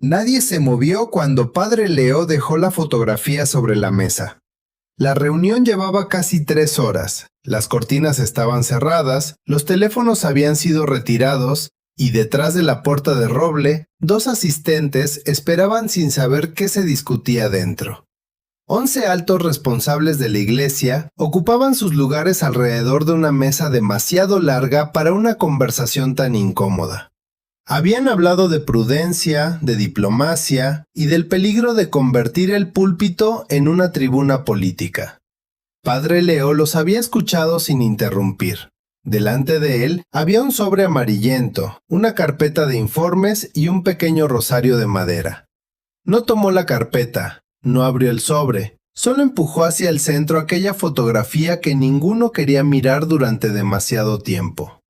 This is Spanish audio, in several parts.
Nadie se movió cuando Padre Leo dejó la fotografía sobre la mesa. La reunión llevaba casi 3 horas, las cortinas estaban cerradas, los teléfonos habían sido retirados y detrás de la puerta de roble, 2 asistentes esperaban sin saber qué se discutía dentro. 11 altos responsables de la iglesia ocupaban sus lugares alrededor de una mesa demasiado larga para una conversación tan incómoda. Habían hablado de prudencia, de diplomacia y del peligro de convertir el púlpito en una tribuna política. Padre Leo los había escuchado sin interrumpir. Delante de él había un sobre amarillento, una carpeta de informes y un pequeño rosario de madera. No tomó la carpeta, no abrió el sobre, solo empujó hacia el centro aquella fotografía que ninguno quería mirar durante demasiado tiempo.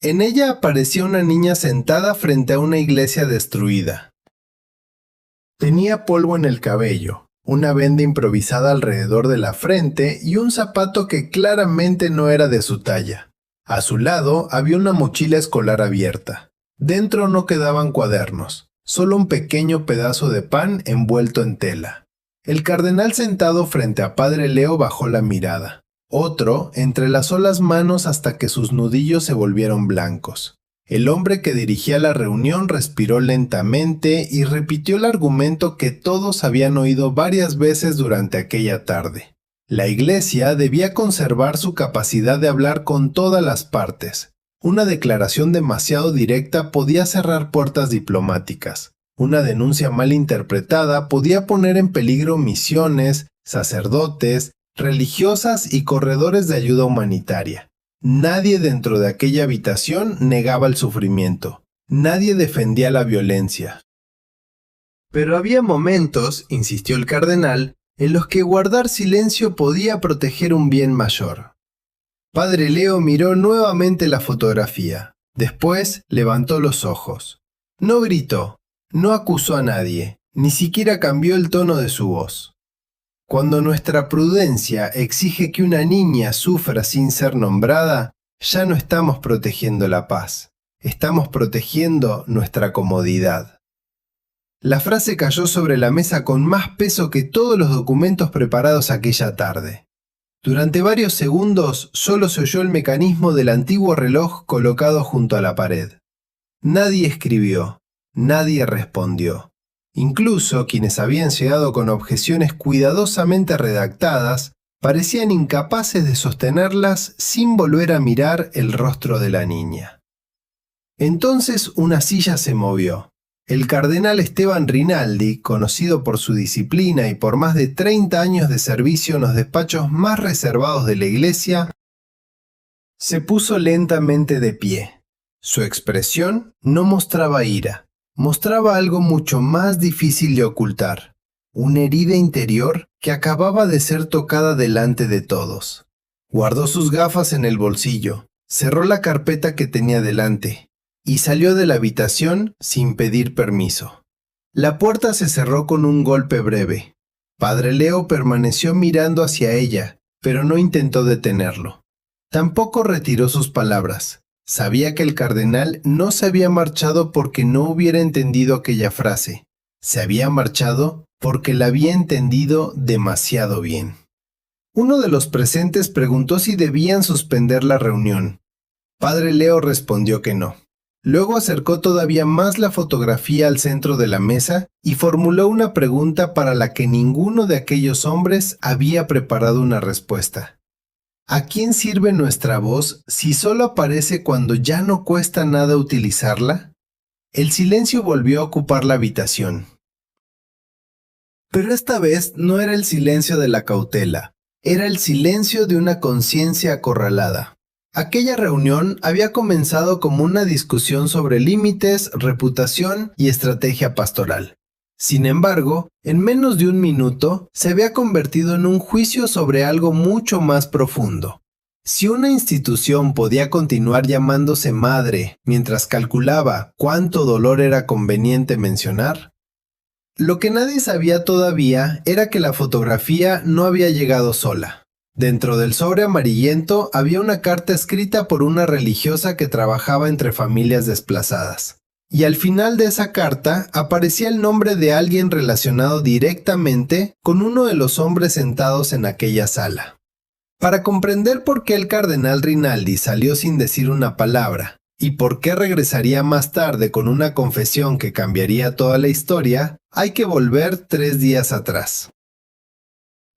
En ella aparecía una niña sentada frente a una iglesia destruida. Tenía polvo en el cabello, una venda improvisada alrededor de la frente y un zapato que claramente no era de su talla. A su lado había una mochila escolar abierta. Dentro no quedaban cuadernos, solo un pequeño pedazo de pan envuelto en tela. El cardenal sentado frente a Padre Leo bajó la mirada. Otro entrelazó las manos hasta que sus nudillos se volvieron blancos. El hombre que dirigía la reunión respiró lentamente y repitió el argumento que todos habían oído varias veces durante aquella tarde. La iglesia debía conservar su capacidad de hablar con todas las partes. Una declaración demasiado directa podía cerrar puertas diplomáticas. Una denuncia mal interpretada podía poner en peligro misiones, sacerdotes, religiosas y corredores de ayuda humanitaria. Nadie dentro de aquella habitación negaba el sufrimiento. Nadie defendía la violencia. Pero había momentos, insistió el cardenal, en los que guardar silencio podía proteger un bien mayor. Padre Leo miró nuevamente la fotografía. Después levantó los ojos. No gritó, no acusó a nadie, ni siquiera cambió el tono de su voz. Cuando nuestra prudencia exige que una niña sufra sin ser nombrada, ya no estamos protegiendo la paz, estamos protegiendo nuestra comodidad. La frase cayó sobre la mesa con más peso que todos los documentos preparados aquella tarde. Durante varios segundos solo se oyó el mecanismo del antiguo reloj colocado junto a la pared. Nadie escribió, nadie respondió. Incluso quienes habían llegado con objeciones cuidadosamente redactadas parecían incapaces de sostenerlas sin volver a mirar el rostro de la niña. Entonces una silla se movió. El cardenal Esteban Rinaldi, conocido por su disciplina y por más de 30 años de servicio en los despachos más reservados de la iglesia, se puso lentamente de pie. Su expresión no mostraba ira. Mostraba algo mucho más difícil de ocultar, una herida interior que acababa de ser tocada delante de todos. Guardó sus gafas en el bolsillo, cerró la carpeta que tenía delante y salió de la habitación sin pedir permiso. La puerta se cerró con un golpe breve. Padre Leo permaneció mirando hacia ella, pero no intentó detenerlo. Tampoco retiró sus palabras. Sabía que el cardenal no se había marchado porque no hubiera entendido aquella frase. Se había marchado porque la había entendido demasiado bien. Uno de los presentes preguntó si debían suspender la reunión. Padre Leo respondió que no. Luego acercó todavía más la fotografía al centro de la mesa y formuló una pregunta para la que ninguno de aquellos hombres había preparado una respuesta. ¿A quién sirve nuestra voz si solo aparece cuando ya no cuesta nada utilizarla? El silencio volvió a ocupar la habitación. Pero esta vez no era el silencio de la cautela, era el silencio de una conciencia acorralada. Aquella reunión había comenzado como una discusión sobre límites, reputación y estrategia pastoral. Sin embargo, en menos de un minuto, se había convertido en un juicio sobre algo mucho más profundo. Si una institución podía continuar llamándose madre mientras calculaba cuánto dolor era conveniente mencionar, lo que nadie sabía todavía era que la fotografía no había llegado sola. Dentro del sobre amarillento había una carta escrita por una religiosa que trabajaba entre familias desplazadas. y al final de esa carta aparecía el nombre de alguien relacionado directamente con uno de los hombres sentados en aquella sala. Para comprender por qué el cardenal Rinaldi salió sin decir una palabra y por qué regresaría más tarde con una confesión que cambiaría toda la historia, hay que volver 3 días atrás.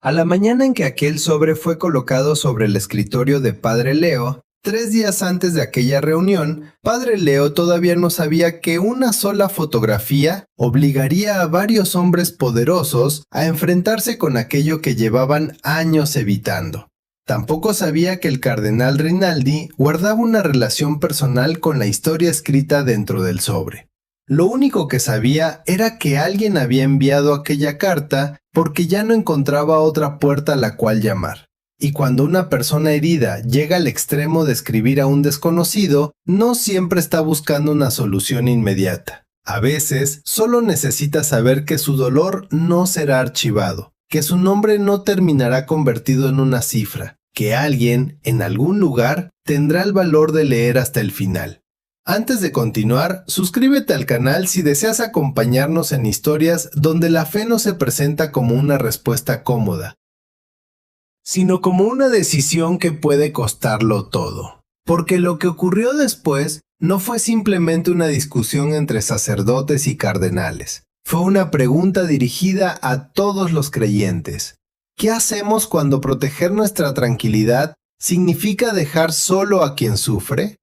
A la mañana en que aquel sobre fue colocado sobre el escritorio de Padre Leo, 3 días antes de aquella reunión, Padre Leo todavía no sabía que una sola fotografía obligaría a varios hombres poderosos a enfrentarse con aquello que llevaban años evitando. Tampoco sabía que el cardenal Rinaldi guardaba una relación personal con la historia escrita dentro del sobre. Lo único que sabía era que alguien había enviado aquella carta porque ya no encontraba otra puerta a la cual llamar. Y cuando una persona herida llega al extremo de escribir a un desconocido, no siempre está buscando una solución inmediata. A veces, solo necesita saber que su dolor no será archivado, que su nombre no terminará convertido en una cifra, que alguien, en algún lugar, tendrá el valor de leer hasta el final. Antes de continuar, suscríbete al canal si deseas acompañarnos en historias donde la fe no se presenta como una respuesta cómoda, sino como una decisión que puede costarlo todo. Porque lo que ocurrió después no fue simplemente una discusión entre sacerdotes y cardenales. Fue una pregunta dirigida a todos los creyentes. ¿Qué hacemos cuando proteger nuestra tranquilidad significa dejar solo a quien sufre?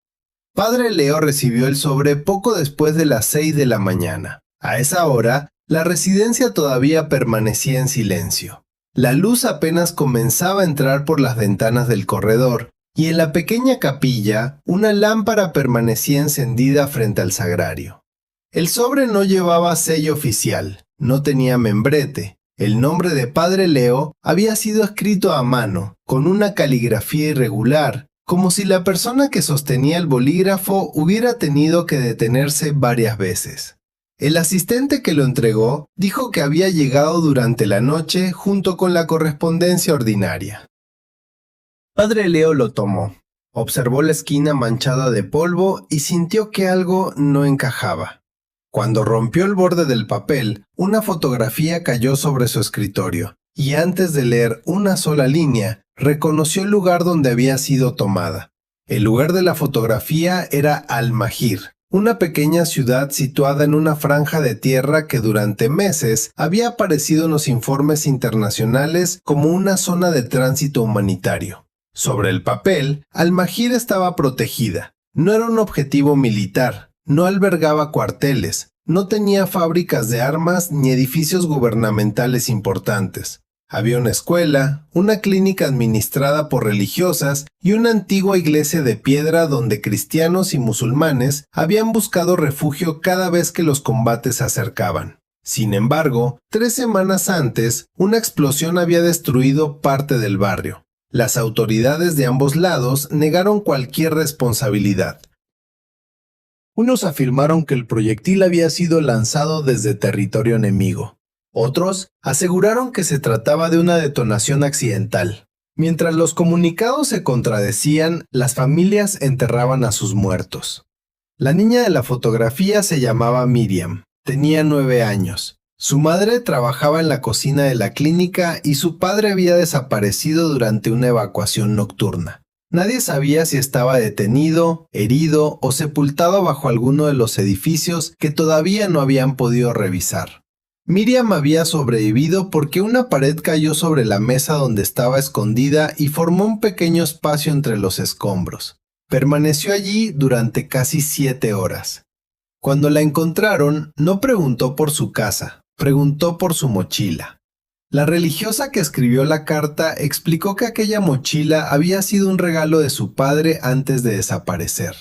Padre Leo recibió el sobre poco después de las 6 de la mañana. A esa hora, la residencia todavía permanecía en silencio. La luz apenas comenzaba a entrar por las ventanas del corredor, y en la pequeña capilla, una lámpara permanecía encendida frente al sagrario. El sobre no llevaba sello oficial, no tenía membrete. El nombre de Padre Leo había sido escrito a mano, con una caligrafía irregular, como si la persona que sostenía el bolígrafo hubiera tenido que detenerse varias veces. El asistente que lo entregó dijo que había llegado durante la noche junto con la correspondencia ordinaria. Padre Leo lo tomó, observó la esquina manchada de polvo y sintió que algo no encajaba. Cuando rompió el borde del papel, una fotografía cayó sobre su escritorio, y antes de leer una sola línea, reconoció el lugar donde había sido tomada. El lugar de la fotografía era Almagir, una pequeña ciudad situada en una franja de tierra que durante meses había aparecido en los informes internacionales como una zona de tránsito humanitario. Sobre el papel, Almagir estaba protegida. No era un objetivo militar, no albergaba cuarteles, no tenía fábricas de armas ni edificios gubernamentales importantes. Había una escuela, una clínica administrada por religiosas y una antigua iglesia de piedra donde cristianos y musulmanes habían buscado refugio cada vez que los combates se acercaban. Sin embargo, 3 semanas antes, una explosión había destruido parte del barrio. Las autoridades de ambos lados negaron cualquier responsabilidad. Unos afirmaron que el proyectil había sido lanzado desde territorio enemigo. Otros aseguraron que se trataba de una detonación accidental. Mientras los comunicados se contradecían, las familias enterraban a sus muertos. La niña de la fotografía se llamaba Miriam. Tenía 9 años. Su madre trabajaba en la cocina de la clínica y su padre había desaparecido durante una evacuación nocturna. Nadie sabía si estaba detenido, herido o sepultado bajo alguno de los edificios que todavía no habían podido revisar. Miriam había sobrevivido porque una pared cayó sobre la mesa donde estaba escondida y formó un pequeño espacio entre los escombros. Permaneció allí durante casi 7 horas. Cuando la encontraron, no preguntó por su casa, preguntó por su mochila. La religiosa que escribió la carta explicó que aquella mochila había sido un regalo de su padre antes de desaparecer.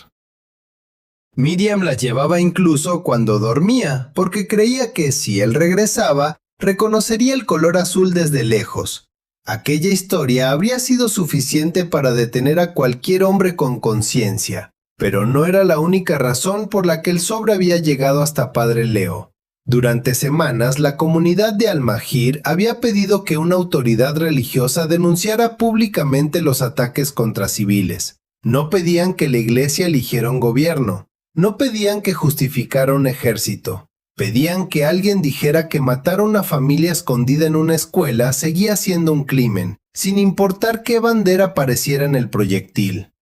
Miriam la llevaba incluso cuando dormía, porque creía que si él regresaba, reconocería el color azul desde lejos. Aquella historia habría sido suficiente para detener a cualquier hombre con conciencia, pero no era la única razón por la que el sobre había llegado hasta Padre Leo. Durante semanas, la comunidad de Almagir había pedido que una autoridad religiosa denunciara públicamente los ataques contra civiles. No pedían que la iglesia eligiera un gobierno. No pedían que justificara un ejército. Pedían que alguien dijera que matar a una familia escondida en una escuela seguía siendo un crimen, sin importar qué bandera apareciera en el proyectil.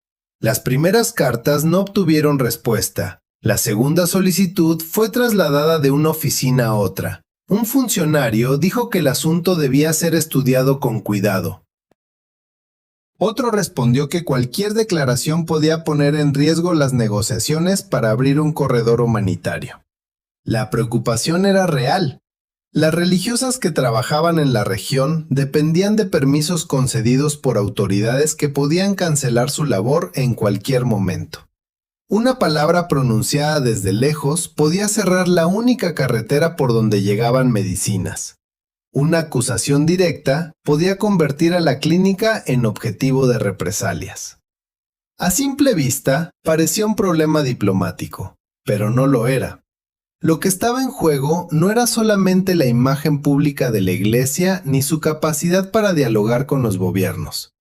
Las primeras cartas no obtuvieron respuesta. La segunda solicitud fue trasladada de una oficina a otra. Un funcionario dijo que el asunto debía ser estudiado con cuidado. Otro respondió que cualquier declaración podía poner en riesgo las negociaciones para abrir un corredor humanitario. La preocupación era real. Las religiosas que trabajaban en la región dependían de permisos concedidos por autoridades que podían cancelar su labor en cualquier momento. Una palabra pronunciada desde lejos podía cerrar la única carretera por donde llegaban medicinas. Una acusación directa podía convertir a la clínica en objetivo de represalias. A simple vista, parecía un problema diplomático, pero no lo era. Lo que estaba en juego no era solamente la imagen pública de la Iglesia ni su capacidad para dialogar con los gobiernos.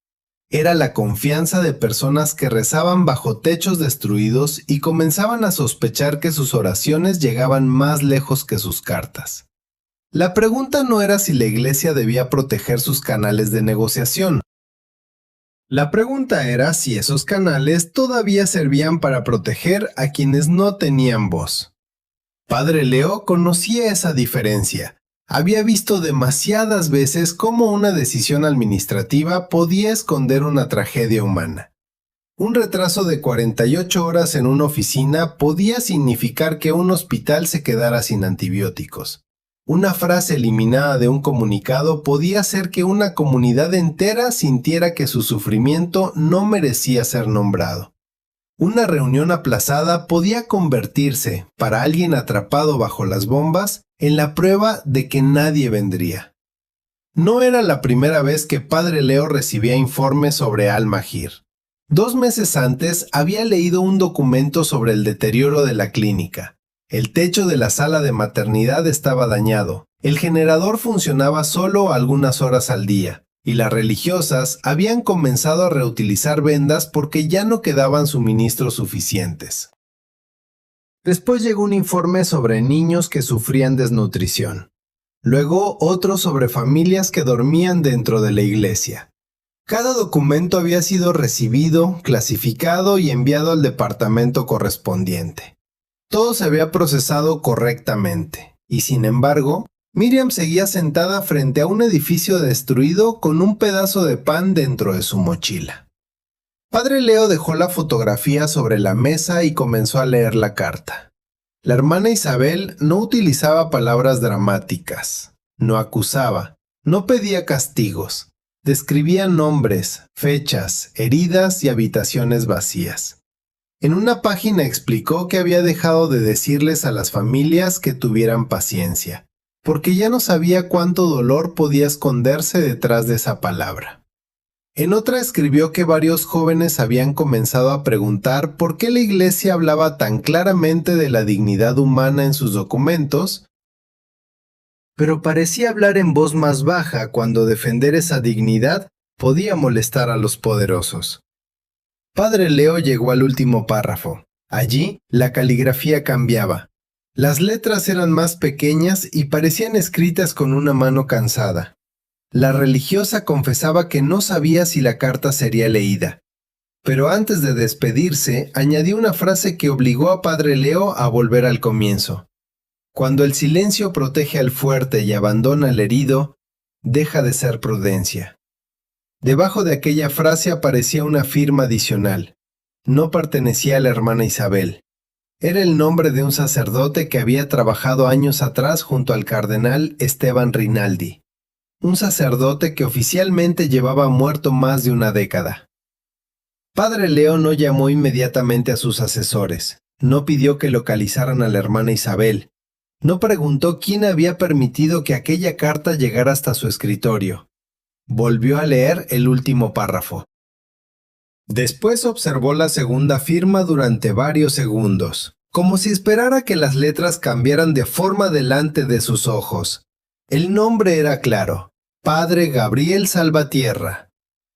Era la confianza de personas que rezaban bajo techos destruidos y comenzaban a sospechar que sus oraciones llegaban más lejos que sus cartas. La pregunta no era si la Iglesia debía proteger sus canales de negociación. La pregunta era si esos canales todavía servían para proteger a quienes no tenían voz. Padre Leo conocía esa diferencia. Había visto demasiadas veces cómo una decisión administrativa podía esconder una tragedia humana. Un retraso de 48 horas en una oficina podía significar que un hospital se quedara sin antibióticos. Una frase eliminada de un comunicado podía hacer que una comunidad entera sintiera que su sufrimiento no merecía ser nombrado. Una reunión aplazada podía convertirse, para alguien atrapado bajo las bombas, en la prueba de que nadie vendría. No era la primera vez que Padre Leo recibía informes sobre Al-Mahir. 2 meses antes había leído un documento sobre el deterioro de la clínica. El techo de la sala de maternidad estaba dañado, el generador funcionaba solo algunas horas al día, y las religiosas habían comenzado a reutilizar vendas porque ya no quedaban suministros suficientes. Después llegó un informe sobre niños que sufrían desnutrición. Luego otro sobre familias que dormían dentro de la iglesia. Cada documento había sido recibido, clasificado y enviado al departamento correspondiente. Todo se había procesado correctamente, y sin embargo, Miriam seguía sentada frente a un edificio destruido con un pedazo de pan dentro de su mochila. Padre Leo dejó la fotografía sobre la mesa y comenzó a leer la carta. La hermana Isabel no utilizaba palabras dramáticas, no acusaba, no pedía castigos, describía nombres, fechas, heridas y habitaciones vacías. En una página explicó que había dejado de decirles a las familias que tuvieran paciencia, porque ya no sabía cuánto dolor podía esconderse detrás de esa palabra. En otra escribió que varios jóvenes habían comenzado a preguntar por qué la iglesia hablaba tan claramente de la dignidad humana en sus documentos, pero parecía hablar en voz más baja cuando defender esa dignidad podía molestar a los poderosos. Padre Leo llegó al último párrafo. Allí, la caligrafía cambiaba. Las letras eran más pequeñas y parecían escritas con una mano cansada. La religiosa confesaba que no sabía si la carta sería leída. Pero antes de despedirse, añadió una frase que obligó a Padre Leo a volver al comienzo. Cuando el silencio protege al fuerte y abandona al herido, deja de ser prudencia. Debajo de aquella frase aparecía una firma adicional. No pertenecía a la hermana Isabel. Era el nombre de un sacerdote que había trabajado años atrás junto al cardenal Esteban Rinaldi. Un sacerdote que oficialmente llevaba muerto más de una década. Padre Leo no llamó inmediatamente a sus asesores. No pidió que localizaran a la hermana Isabel. No preguntó quién había permitido que aquella carta llegara hasta su escritorio. Volvió a leer el último párrafo. Después observó la segunda firma durante varios segundos, como si esperara que las letras cambiaran de forma delante de sus ojos. El nombre era claro: Padre Gabriel Salvatierra.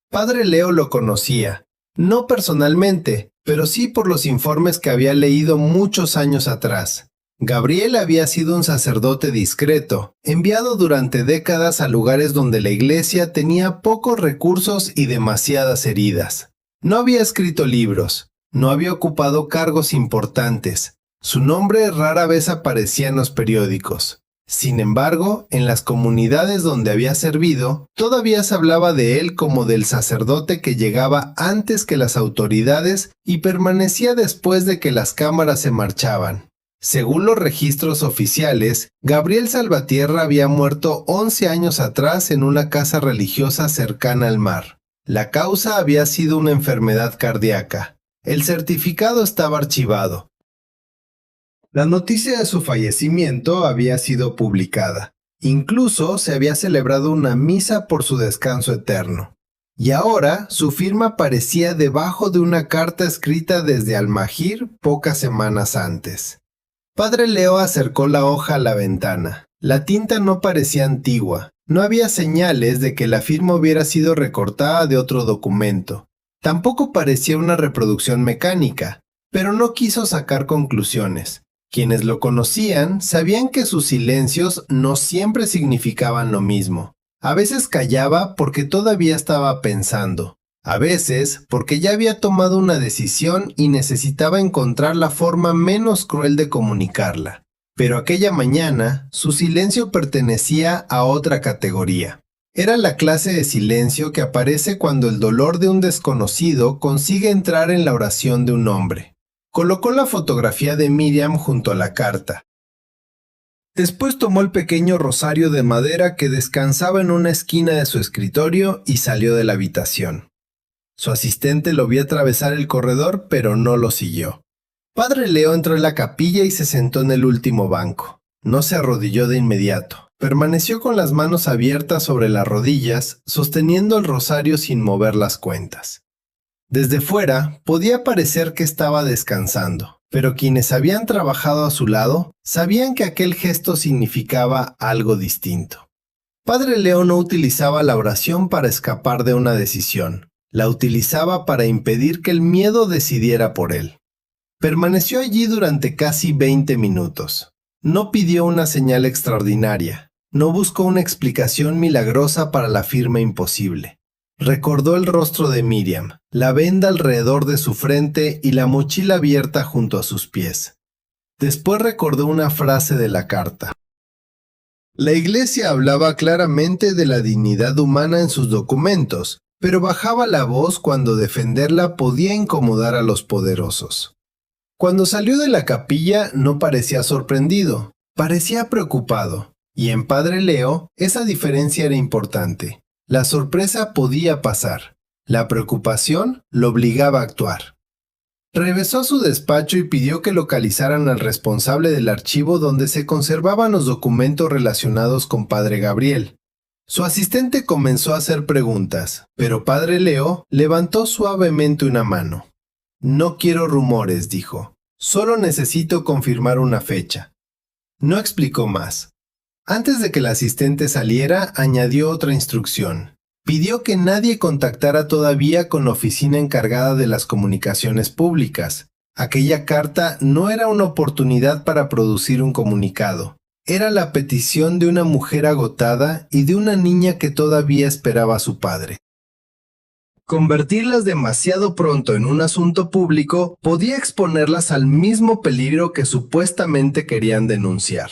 Padre Leo lo conocía, no personalmente, pero sí por los informes que había leído muchos años atrás. Gabriel había sido un sacerdote discreto, enviado durante décadas a lugares donde la iglesia tenía pocos recursos y demasiadas heridas. No había escrito libros, no había ocupado cargos importantes, su nombre rara vez aparecía en los periódicos. Sin embargo, en las comunidades donde había servido, todavía se hablaba de él como del sacerdote que llegaba antes que las autoridades y permanecía después de que las cámaras se marchaban. Según los registros oficiales, Gabriel Salvatierra había muerto 11 años atrás en una casa religiosa cercana al mar. La causa había sido una enfermedad cardíaca. El certificado estaba archivado. La noticia de su fallecimiento había sido publicada. Incluso se había celebrado una misa por su descanso eterno. Y ahora su firma aparecía debajo de una carta escrita desde Almagir pocas semanas antes. Padre Leo acercó la hoja a la ventana. La tinta no parecía antigua. No había señales de que la firma hubiera sido recortada de otro documento. Tampoco parecía una reproducción mecánica, pero no quiso sacar conclusiones. Quienes lo conocían sabían que sus silencios no siempre significaban lo mismo. A veces callaba porque todavía estaba pensando. A veces porque ya había tomado una decisión y necesitaba encontrar la forma menos cruel de comunicarla. Pero aquella mañana, su silencio pertenecía a otra categoría. Era la clase de silencio que aparece cuando el dolor de un desconocido consigue entrar en la oración de un hombre. Colocó la fotografía de Miriam junto a la carta. Después tomó el pequeño rosario de madera que descansaba en una esquina de su escritorio y salió de la habitación. Su asistente lo vio atravesar el corredor, pero no lo siguió. Padre Leo entró en la capilla y se sentó en el último banco. No se arrodilló de inmediato. Permaneció con las manos abiertas sobre las rodillas, sosteniendo el rosario sin mover las cuentas. Desde fuera, podía parecer que estaba descansando, pero quienes habían trabajado a su lado sabían que aquel gesto significaba algo distinto. Padre Leo no utilizaba la oración para escapar de una decisión. La utilizaba para impedir que el miedo decidiera por él. Permaneció allí durante casi 20 minutos. No pidió una señal extraordinaria. No buscó una explicación milagrosa para la firma imposible. Recordó el rostro de Miriam, la venda alrededor de su frente y la mochila abierta junto a sus pies. Después recordó una frase de la carta. La iglesia hablaba claramente de la dignidad humana en sus documentos, pero bajaba la voz cuando defenderla podía incomodar a los poderosos. Cuando salió de la capilla no parecía sorprendido, parecía preocupado, y en Padre Leo esa diferencia era importante. La sorpresa podía pasar, la preocupación lo obligaba a actuar. Regresó a su despacho y pidió que localizaran al responsable del archivo donde se conservaban los documentos relacionados con Padre Gabriel. Su asistente comenzó a hacer preguntas, pero Padre Leo levantó suavemente una mano. No quiero rumores, dijo. Solo necesito confirmar una fecha. No explicó más. Antes de que el asistente saliera, añadió otra instrucción. Pidió que nadie contactara todavía con la oficina encargada de las comunicaciones públicas. Aquella carta no era una oportunidad para producir un comunicado. Era la petición de una mujer agotada y de una niña que todavía esperaba a su padre. Convertirlas demasiado pronto en un asunto público podía exponerlas al mismo peligro que supuestamente querían denunciar.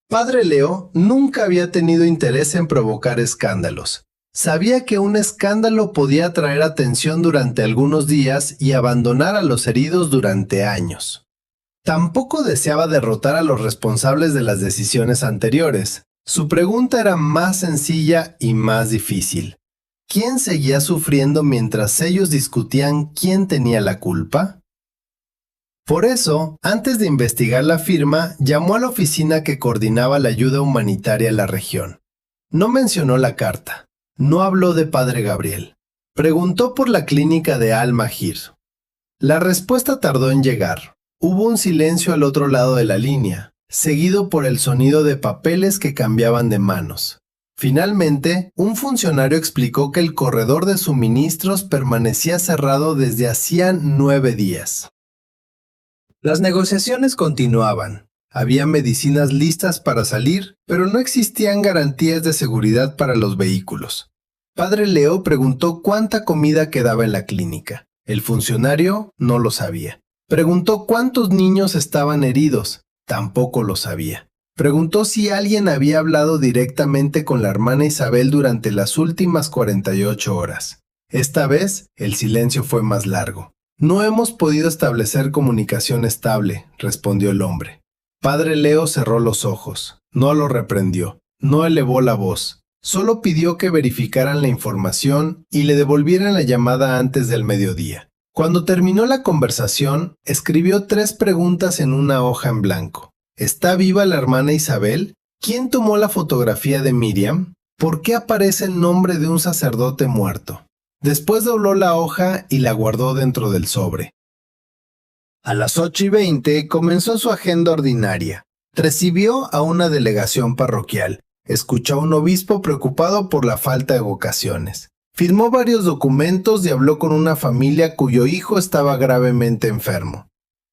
Padre Leo nunca había tenido interés en provocar escándalos. Sabía que un escándalo podía atraer atención durante algunos días y abandonar a los heridos durante años. Tampoco deseaba derrotar a los responsables de las decisiones anteriores. Su pregunta era más sencilla y más difícil. ¿Quién seguía sufriendo mientras ellos discutían quién tenía la culpa? Por eso, antes de investigar la firma, llamó a la oficina que coordinaba la ayuda humanitaria en la región. No mencionó la carta. No habló de Padre Gabriel. Preguntó por la clínica de Al-Mahir. La respuesta tardó en llegar. Hubo un silencio al otro lado de la línea, seguido por el sonido de papeles que cambiaban de manos. Finalmente, un funcionario explicó que el corredor de suministros permanecía cerrado desde hacía 9 días. Las negociaciones continuaban. Había medicinas listas para salir, pero no existían garantías de seguridad para los vehículos. Padre Leo preguntó cuánta comida quedaba en la clínica. El funcionario no lo sabía. Preguntó cuántos niños estaban heridos. Tampoco lo sabía. Preguntó si alguien había hablado directamente con la hermana Isabel durante las últimas 48 horas. Esta vez, el silencio fue más largo. No hemos podido establecer comunicación estable, respondió el hombre. Padre Leo cerró los ojos. No lo reprendió. No elevó la voz. Solo pidió que verificaran la información y le devolvieran la llamada antes del mediodía. Cuando terminó la conversación, escribió 3 preguntas en una hoja en blanco. ¿Está viva la hermana Isabel? ¿Quién tomó la fotografía de Miriam? ¿Por qué aparece el nombre de un sacerdote muerto? Después dobló la hoja y la guardó dentro del sobre. A las 8:20 comenzó su agenda ordinaria. Recibió a una delegación parroquial. Escuchó a un obispo preocupado por la falta de vocaciones. Firmó varios documentos y habló con una familia cuyo hijo estaba gravemente enfermo.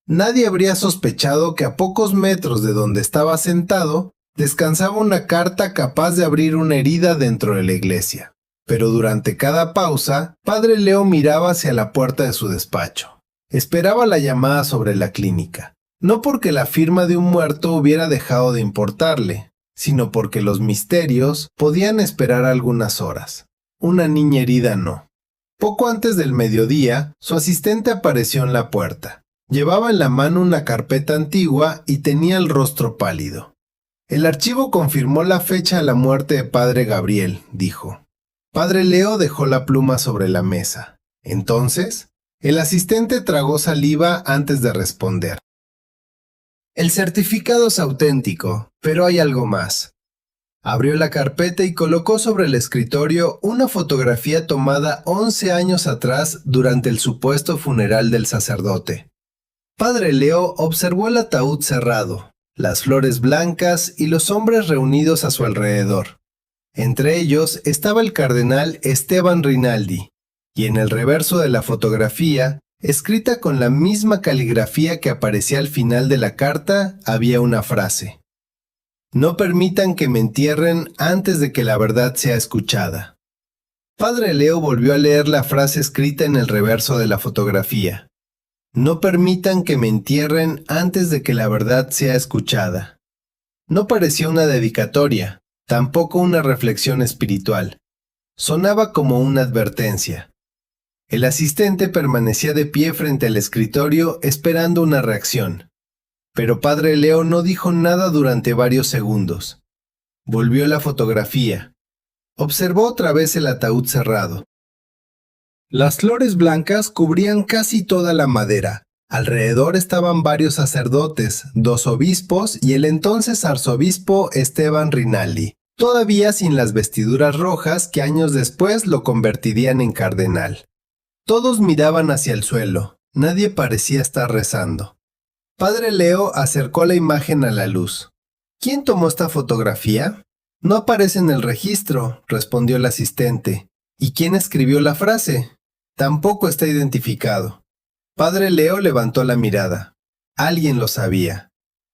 Nadie habría sospechado que a pocos metros de donde estaba sentado, descansaba una carta capaz de abrir una herida dentro de la iglesia. Pero durante cada pausa, Padre Leo miraba hacia la puerta de su despacho. Esperaba la llamada sobre la clínica. No porque la firma de un muerto hubiera dejado de importarle, sino porque los misterios podían esperar algunas horas. Una niña herida no. Poco antes del mediodía, su asistente apareció en la puerta. Llevaba en la mano una carpeta antigua y tenía el rostro pálido. El archivo confirmó la fecha de la muerte de Padre Gabriel, dijo. Padre Leo dejó la pluma sobre la mesa. Entonces, el asistente tragó saliva antes de responder. El certificado es auténtico, pero hay algo más. Abrió la carpeta y colocó sobre el escritorio una fotografía tomada 11 años atrás durante el supuesto funeral del sacerdote. Padre Leo observó el ataúd cerrado, las flores blancas y los hombres reunidos a su alrededor. Entre ellos estaba el cardenal Esteban Rinaldi, y en el reverso de la fotografía, escrita con la misma caligrafía que aparecía al final de la carta, había una frase. No permitan que me entierren antes de que la verdad sea escuchada. Padre Leo volvió a leer la frase escrita en el reverso de la fotografía. No permitan que me entierren antes de que la verdad sea escuchada. No parecía una dedicatoria, tampoco una reflexión espiritual. Sonaba como una advertencia. El asistente permanecía de pie frente al escritorio esperando una reacción. Pero Padre Leo no dijo nada durante varios segundos. Volvió la fotografía. Observó otra vez el ataúd cerrado. Las flores blancas cubrían casi toda la madera. Alrededor estaban varios sacerdotes, 2 obispos y el entonces arzobispo Esteban Rinaldi, todavía sin las vestiduras rojas que años después lo convertirían en cardenal. Todos miraban hacia el suelo. Nadie parecía estar rezando. Padre Leo acercó la imagen a la luz. ¿Quién tomó esta fotografía? No aparece en el registro, respondió el asistente. ¿Y quién escribió la frase? Tampoco está identificado. Padre Leo levantó la mirada. Alguien lo sabía.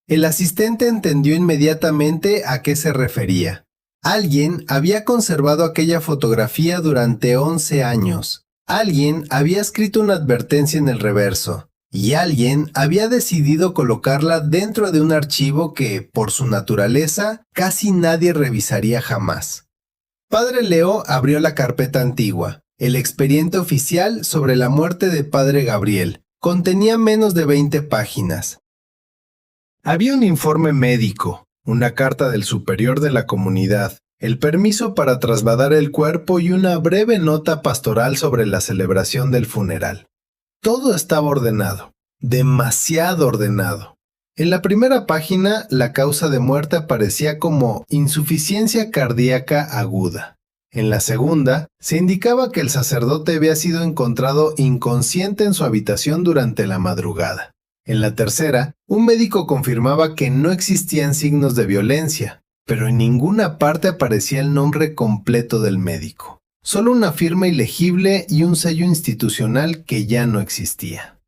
El asistente entendió inmediatamente a qué se refería. Alguien había conservado aquella fotografía durante 11 años. Alguien había escrito una advertencia en el reverso. Y alguien había decidido colocarla dentro de un archivo que, por su naturaleza, casi nadie revisaría jamás. Padre Leo abrió la carpeta antigua. El expediente oficial sobre la muerte de Padre Gabriel contenía menos de 20 páginas. Había un informe médico, una carta del superior de la comunidad, el permiso para trasladar el cuerpo y una breve nota pastoral sobre la celebración del funeral. Todo estaba ordenado, demasiado ordenado. En la primera página, la causa de muerte aparecía como insuficiencia cardíaca aguda. En la segunda, se indicaba que el sacerdote había sido encontrado inconsciente en su habitación durante la madrugada. En la tercera, un médico confirmaba que no existían signos de violencia, pero en ninguna parte aparecía el nombre completo del médico. Solo una firma ilegible y un sello institucional que ya no existía.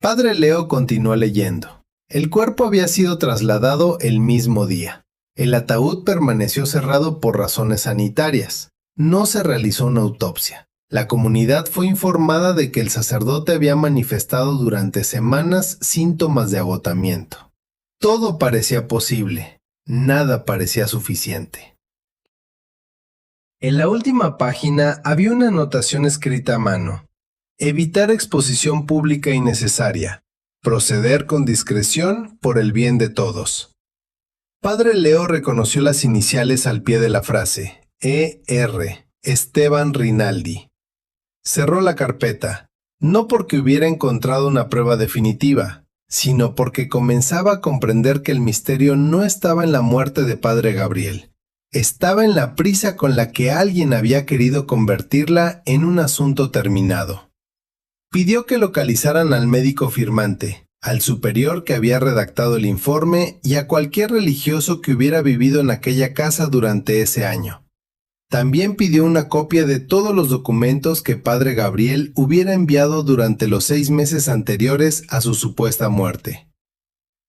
Padre Leo continuó leyendo. El cuerpo había sido trasladado el mismo día. El ataúd permaneció cerrado por razones sanitarias. No se realizó una autopsia. La comunidad fue informada de que el sacerdote había manifestado durante semanas síntomas de agotamiento. Todo parecía posible. Nada parecía suficiente. En la última página había una anotación escrita a mano. Evitar exposición pública innecesaria. Proceder con discreción por el bien de todos. Padre Leo reconoció las iniciales al pie de la frase. E.R. Esteban Rinaldi. Cerró la carpeta, no porque hubiera encontrado una prueba definitiva, sino porque comenzaba a comprender que el misterio no estaba en la muerte de Padre Gabriel. Estaba en la prisa con la que alguien había querido convertirla en un asunto terminado. Pidió que localizaran al médico firmante, al superior que había redactado el informe y a cualquier religioso que hubiera vivido en aquella casa durante ese año. También pidió una copia de todos los documentos que Padre Gabriel hubiera enviado durante los 6 meses anteriores a su supuesta muerte.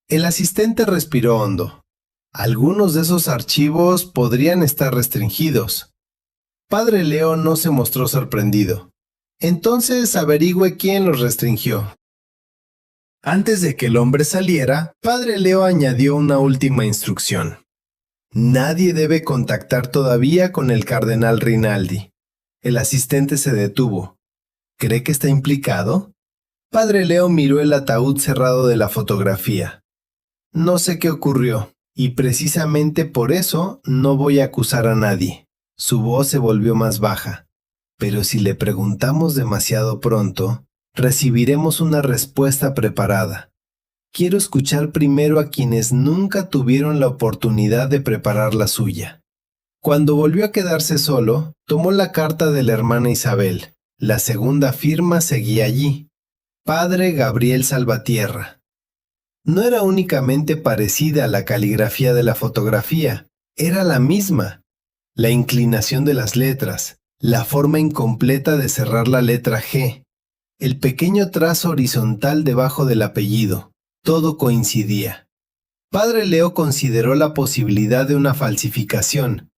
El asistente respiró hondo. Algunos de esos archivos podrían estar restringidos. Padre Leo no se mostró sorprendido. Entonces averigüe quién los restringió. Antes de que el hombre saliera, Padre Leo añadió una última instrucción. Nadie debe contactar todavía con el cardenal Rinaldi. El asistente se detuvo. ¿Cree que está implicado? Padre Leo miró el ataúd cerrado de la fotografía. No sé qué ocurrió, y precisamente por eso no voy a acusar a nadie. Su voz se volvió más baja. Pero si le preguntamos demasiado pronto, recibiremos una respuesta preparada. Quiero escuchar primero a quienes nunca tuvieron la oportunidad de preparar la suya. Cuando volvió a quedarse solo, tomó la carta de la hermana Isabel. La segunda firma seguía allí. Padre Gabriel Salvatierra. No era únicamente parecida a la caligrafía de la fotografía, era la misma. La inclinación de las letras, la forma incompleta de cerrar la letra G, el pequeño trazo horizontal debajo del apellido. Todo coincidía. Padre Leo consideró la posibilidad de una falsificación.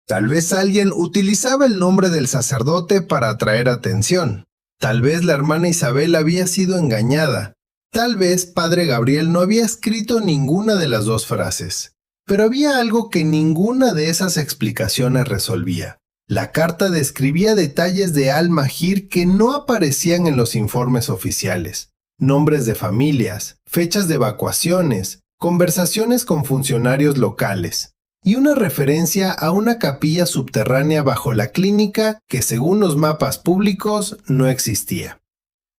Tal vez alguien utilizaba el nombre del sacerdote para atraer atención. Tal vez la hermana Isabel había sido engañada. Tal vez Padre Gabriel no había escrito ninguna de las dos frases. Pero había algo que ninguna de esas explicaciones resolvía. La carta describía detalles de Al-Mahir que no aparecían en los informes oficiales. Nombres de familias, fechas de evacuaciones, conversaciones con funcionarios locales y una referencia a una capilla subterránea bajo la clínica que según los mapas públicos no existía.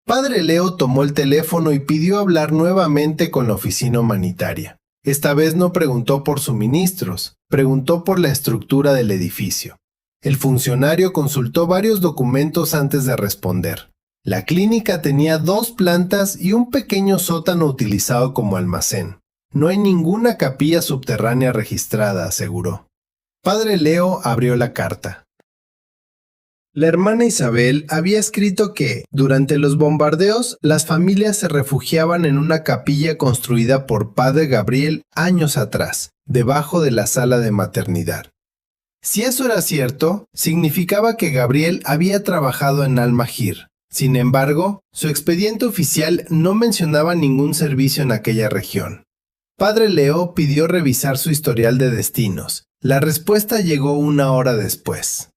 Padre Leo tomó el teléfono y pidió hablar nuevamente con la oficina humanitaria. Esta vez no preguntó por suministros, preguntó por la estructura del edificio. El funcionario consultó varios documentos antes de responder. La clínica tenía 2 plantas y un pequeño sótano utilizado como almacén. No hay ninguna capilla subterránea registrada, aseguró. Padre Leo abrió la carta. La hermana Isabel había escrito que, durante los bombardeos, las familias se refugiaban en una capilla construida por Padre Gabriel años atrás, debajo de la sala de maternidad. Si eso era cierto, significaba que Gabriel había trabajado en Al-Mahir. Sin embargo, su expediente oficial no mencionaba ningún servicio en aquella región. Padre Leo pidió revisar su historial de destinos. La respuesta llegó 1 hora después.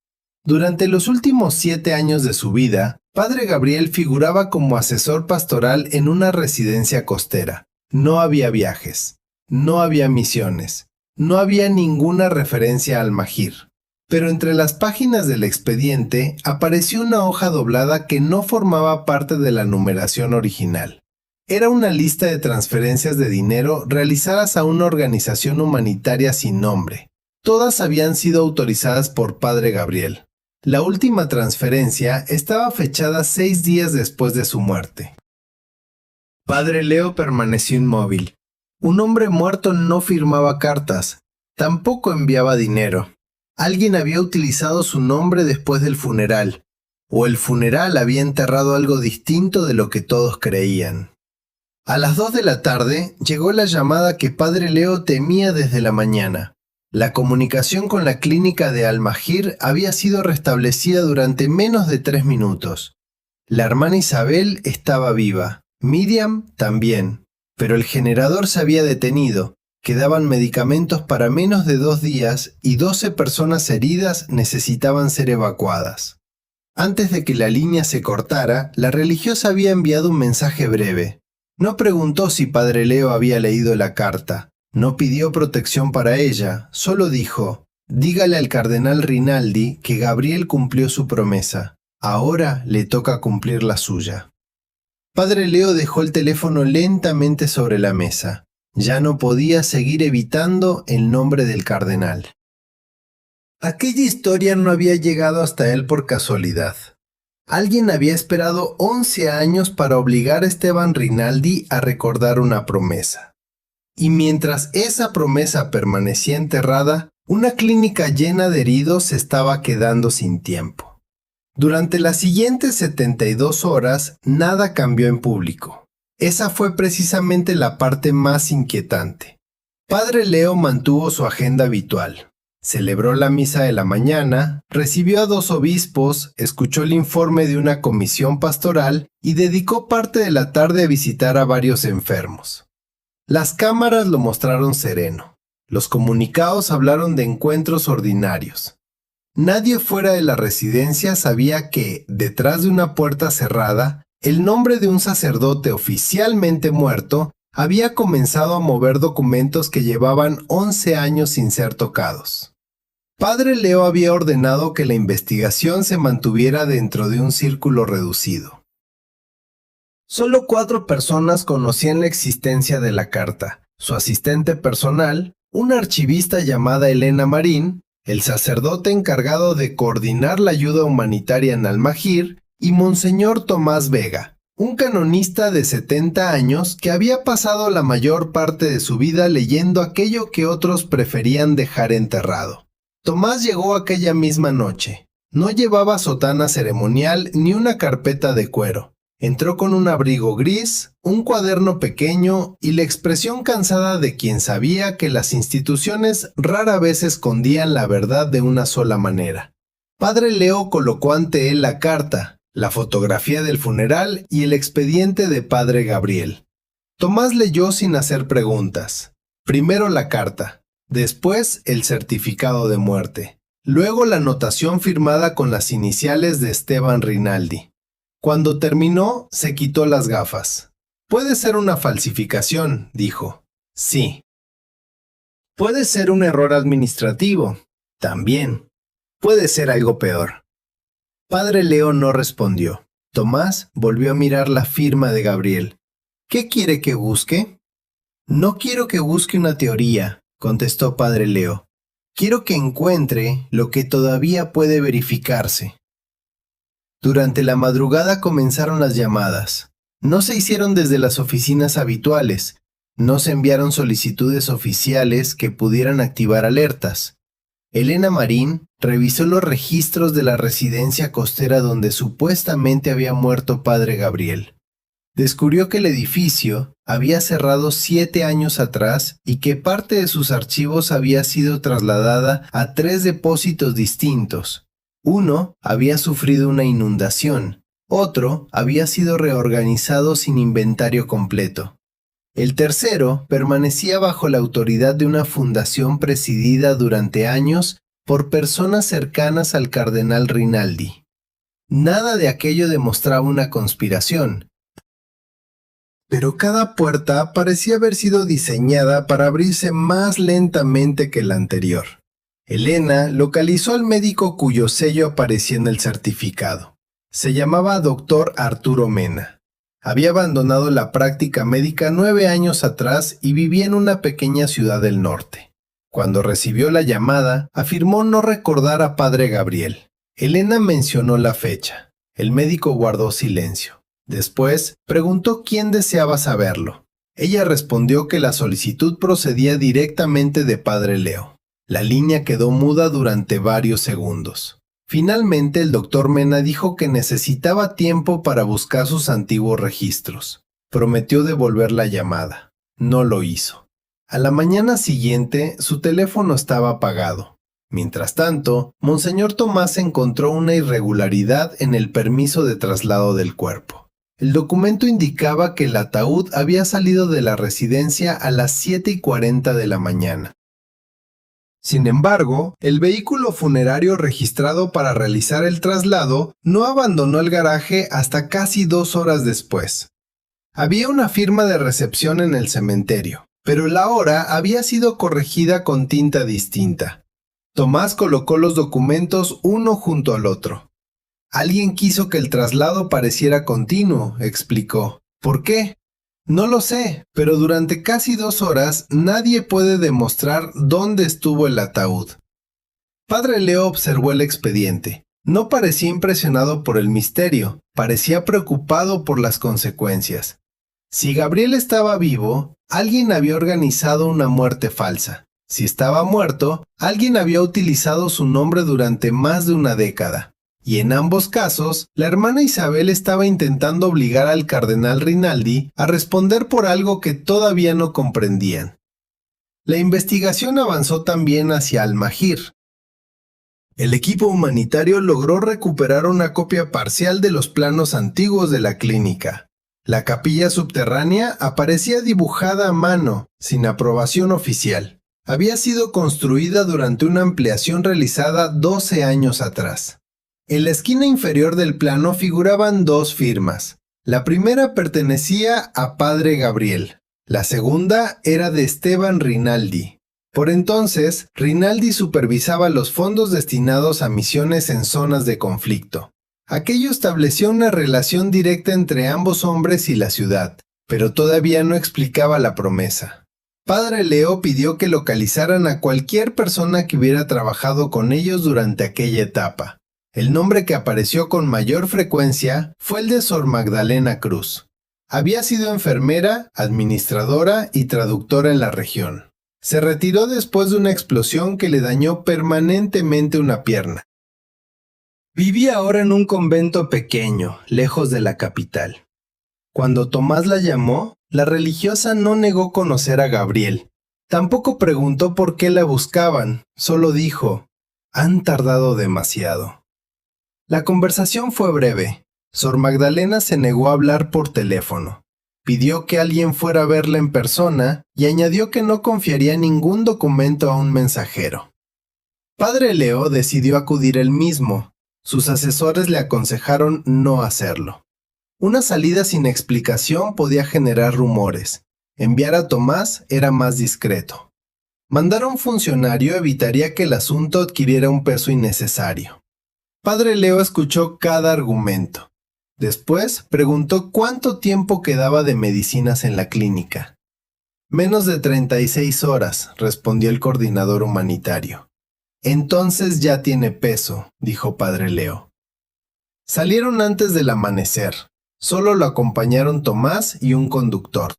Durante los últimos 7 años de su vida, Padre Gabriel figuraba como asesor pastoral en una residencia costera. No había viajes, no había misiones, no había ninguna referencia al Mahir. Pero entre las páginas del expediente apareció una hoja doblada que no formaba parte de la numeración original. Era una lista de transferencias de dinero realizadas a una organización humanitaria sin nombre. Todas habían sido autorizadas por Padre Gabriel. La última transferencia estaba fechada 6 días después de su muerte. Padre Leo permaneció inmóvil. Un hombre muerto no firmaba cartas. Tampoco enviaba dinero. Alguien había utilizado su nombre después del funeral, o el funeral había enterrado algo distinto de lo que todos creían. A las 2 de la tarde llegó la llamada que Padre Leo temía desde la mañana. La comunicación con la clínica de Al-Mahir había sido restablecida durante menos de 3 minutos. La hermana Isabel estaba viva, Miriam también, pero el generador se había detenido. Quedaban medicamentos para menos de 2 días y 12 personas heridas necesitaban ser evacuadas. Antes de que la línea se cortara, la religiosa había enviado un mensaje breve. No preguntó si Padre Leo había leído la carta. No pidió protección para ella, solo dijo: dígale al cardenal Rinaldi que Gabriel cumplió su promesa. Ahora le toca cumplir la suya. Padre Leo dejó el teléfono lentamente sobre la mesa. Ya no podía seguir evitando el nombre del cardenal. Aquella historia no había llegado hasta él por casualidad. Alguien había esperado 11 años para obligar a Esteban Rinaldi a recordar una promesa. Y mientras esa promesa permanecía enterrada, una clínica llena de heridos se estaba quedando sin tiempo. Durante las siguientes 72 horas, nada cambió en público. Esa fue precisamente la parte más inquietante. Padre Leo mantuvo su agenda habitual. Celebró la misa de la mañana, recibió a 2 obispos, escuchó el informe de una comisión pastoral y dedicó parte de la tarde a visitar a varios enfermos. Las cámaras lo mostraron sereno. Los comunicados hablaron de encuentros ordinarios. Nadie fuera de la residencia sabía que, detrás de una puerta cerrada, el nombre de un sacerdote oficialmente muerto había comenzado a mover documentos que llevaban 11 años sin ser tocados. Padre Leo había ordenado que la investigación se mantuviera dentro de un círculo reducido. Solo 4 personas conocían la existencia de la carta: su asistente personal, una archivista llamada Elena Marín, el sacerdote encargado de coordinar la ayuda humanitaria en Al-Mahir, y Monseñor Tomás Vega, un canonista de 70 años que había pasado la mayor parte de su vida leyendo aquello que otros preferían dejar enterrado. Tomás llegó aquella misma noche. No llevaba sotana ceremonial ni una carpeta de cuero. Entró con un abrigo gris, un cuaderno pequeño y la expresión cansada de quien sabía que las instituciones rara vez escondían la verdad de una sola manera. Padre Leo colocó ante él la carta, la fotografía del funeral y el expediente de Padre Gabriel. Tomás leyó sin hacer preguntas. Primero la carta, después el certificado de muerte, luego la anotación firmada con las iniciales de Esteban Rinaldi. Cuando terminó, se quitó las gafas. «Puede ser una falsificación», dijo. «Sí». «Puede ser un error administrativo». «También». «Puede ser algo peor». Padre Leo no respondió. Tomás volvió a mirar la firma de Gabriel. «¿Qué quiere que busque?» «No quiero que busque una teoría», contestó Padre Leo. «Quiero que encuentre lo que todavía puede verificarse». Durante la madrugada comenzaron las llamadas. No se hicieron desde las oficinas habituales. No se enviaron solicitudes oficiales que pudieran activar alertas. Elena Marín revisó los registros de la residencia costera donde supuestamente había muerto Padre Gabriel. Descubrió que el edificio había cerrado 7 años atrás y que parte de sus archivos había sido trasladada a 3 depósitos distintos. Uno había sufrido una inundación, otro había sido reorganizado sin inventario completo. El tercero permanecía bajo la autoridad de una fundación presidida durante años por personas cercanas al cardenal Rinaldi. Nada de aquello demostraba una conspiración, pero cada puerta parecía haber sido diseñada para abrirse más lentamente que la anterior. Elena localizó al médico cuyo sello aparecía en el certificado. Se llamaba Dr. Arturo Mena. Había abandonado la práctica médica 9 años atrás y vivía en una pequeña ciudad del norte. Cuando recibió la llamada, afirmó no recordar a Padre Gabriel. Elena mencionó la fecha. El médico guardó silencio. Después, preguntó quién deseaba saberlo. Ella respondió que la solicitud procedía directamente de Padre Leo. La línea quedó muda durante varios segundos. Finalmente el doctor Mena dijo que necesitaba tiempo para buscar sus antiguos registros. Prometió devolver la llamada. No lo hizo. A la mañana siguiente, su teléfono estaba apagado. Mientras tanto, Monseñor Tomás encontró una irregularidad en el permiso de traslado del cuerpo. El documento indicaba que el ataúd había salido de la residencia a las 7:40 de la mañana. Sin embargo, el vehículo funerario registrado para realizar el traslado no abandonó el garaje hasta casi 2 horas después. Había una firma de recepción en el cementerio, pero la hora había sido corregida con tinta distinta. Tomás colocó los documentos uno junto al otro. Alguien quiso que el traslado pareciera continuo, explicó. ¿Por qué? No lo sé, pero durante casi 2 horas nadie puede demostrar dónde estuvo el ataúd. Padre Leo observó el expediente. No parecía impresionado por el misterio, parecía preocupado por las consecuencias. Si Gabriel estaba vivo, alguien había organizado una muerte falsa. Si estaba muerto, alguien había utilizado su nombre durante más de una década. Y en ambos casos, la hermana Isabel estaba intentando obligar al cardenal Rinaldi a responder por algo que todavía no comprendían. La investigación avanzó también hacia Almagir. El equipo humanitario logró recuperar una copia parcial de los planos antiguos de la clínica. La capilla subterránea aparecía dibujada a mano, sin aprobación oficial. Había sido construida durante una ampliación realizada 12 años atrás. En la esquina inferior del plano figuraban 2 firmas. La primera pertenecía a Padre Gabriel. La segunda era de Esteban Rinaldi. Por entonces, Rinaldi supervisaba los fondos destinados a misiones en zonas de conflicto. Aquello estableció una relación directa entre ambos hombres y la ciudad, pero todavía no explicaba la promesa. Padre Leo pidió que localizaran a cualquier persona que hubiera trabajado con ellos durante aquella etapa. El nombre que apareció con mayor frecuencia fue el de Sor Magdalena Cruz. Había sido enfermera, administradora y traductora en la región. Se retiró después de una explosión que le dañó permanentemente una pierna. Vivía ahora en un convento pequeño, lejos de la capital. Cuando Tomás la llamó, la religiosa no negó conocer a Gabriel. Tampoco preguntó por qué la buscaban, solo dijo, «Han tardado demasiado». La conversación fue breve. Sor Magdalena se negó a hablar por teléfono. Pidió que alguien fuera a verla en persona y añadió que no confiaría ningún documento a un mensajero. Padre Leo decidió acudir él mismo. Sus asesores le aconsejaron no hacerlo. Una salida sin explicación podía generar rumores. Enviar a Tomás era más discreto. Mandar a un funcionario evitaría que el asunto adquiriera un peso innecesario. Padre Leo escuchó cada argumento. Después preguntó cuánto tiempo quedaba de medicinas en la clínica. Menos de 36 horas, respondió el coordinador humanitario. Entonces ya tiene peso, dijo Padre Leo. Salieron antes del amanecer. Solo lo acompañaron Tomás y un conductor.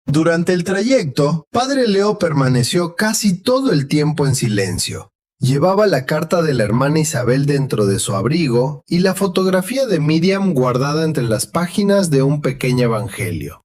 Durante el trayecto, Padre Leo permaneció casi todo el tiempo en silencio. Llevaba la carta de la hermana Isabel dentro de su abrigo y la fotografía de Miriam guardada entre las páginas de un pequeño evangelio.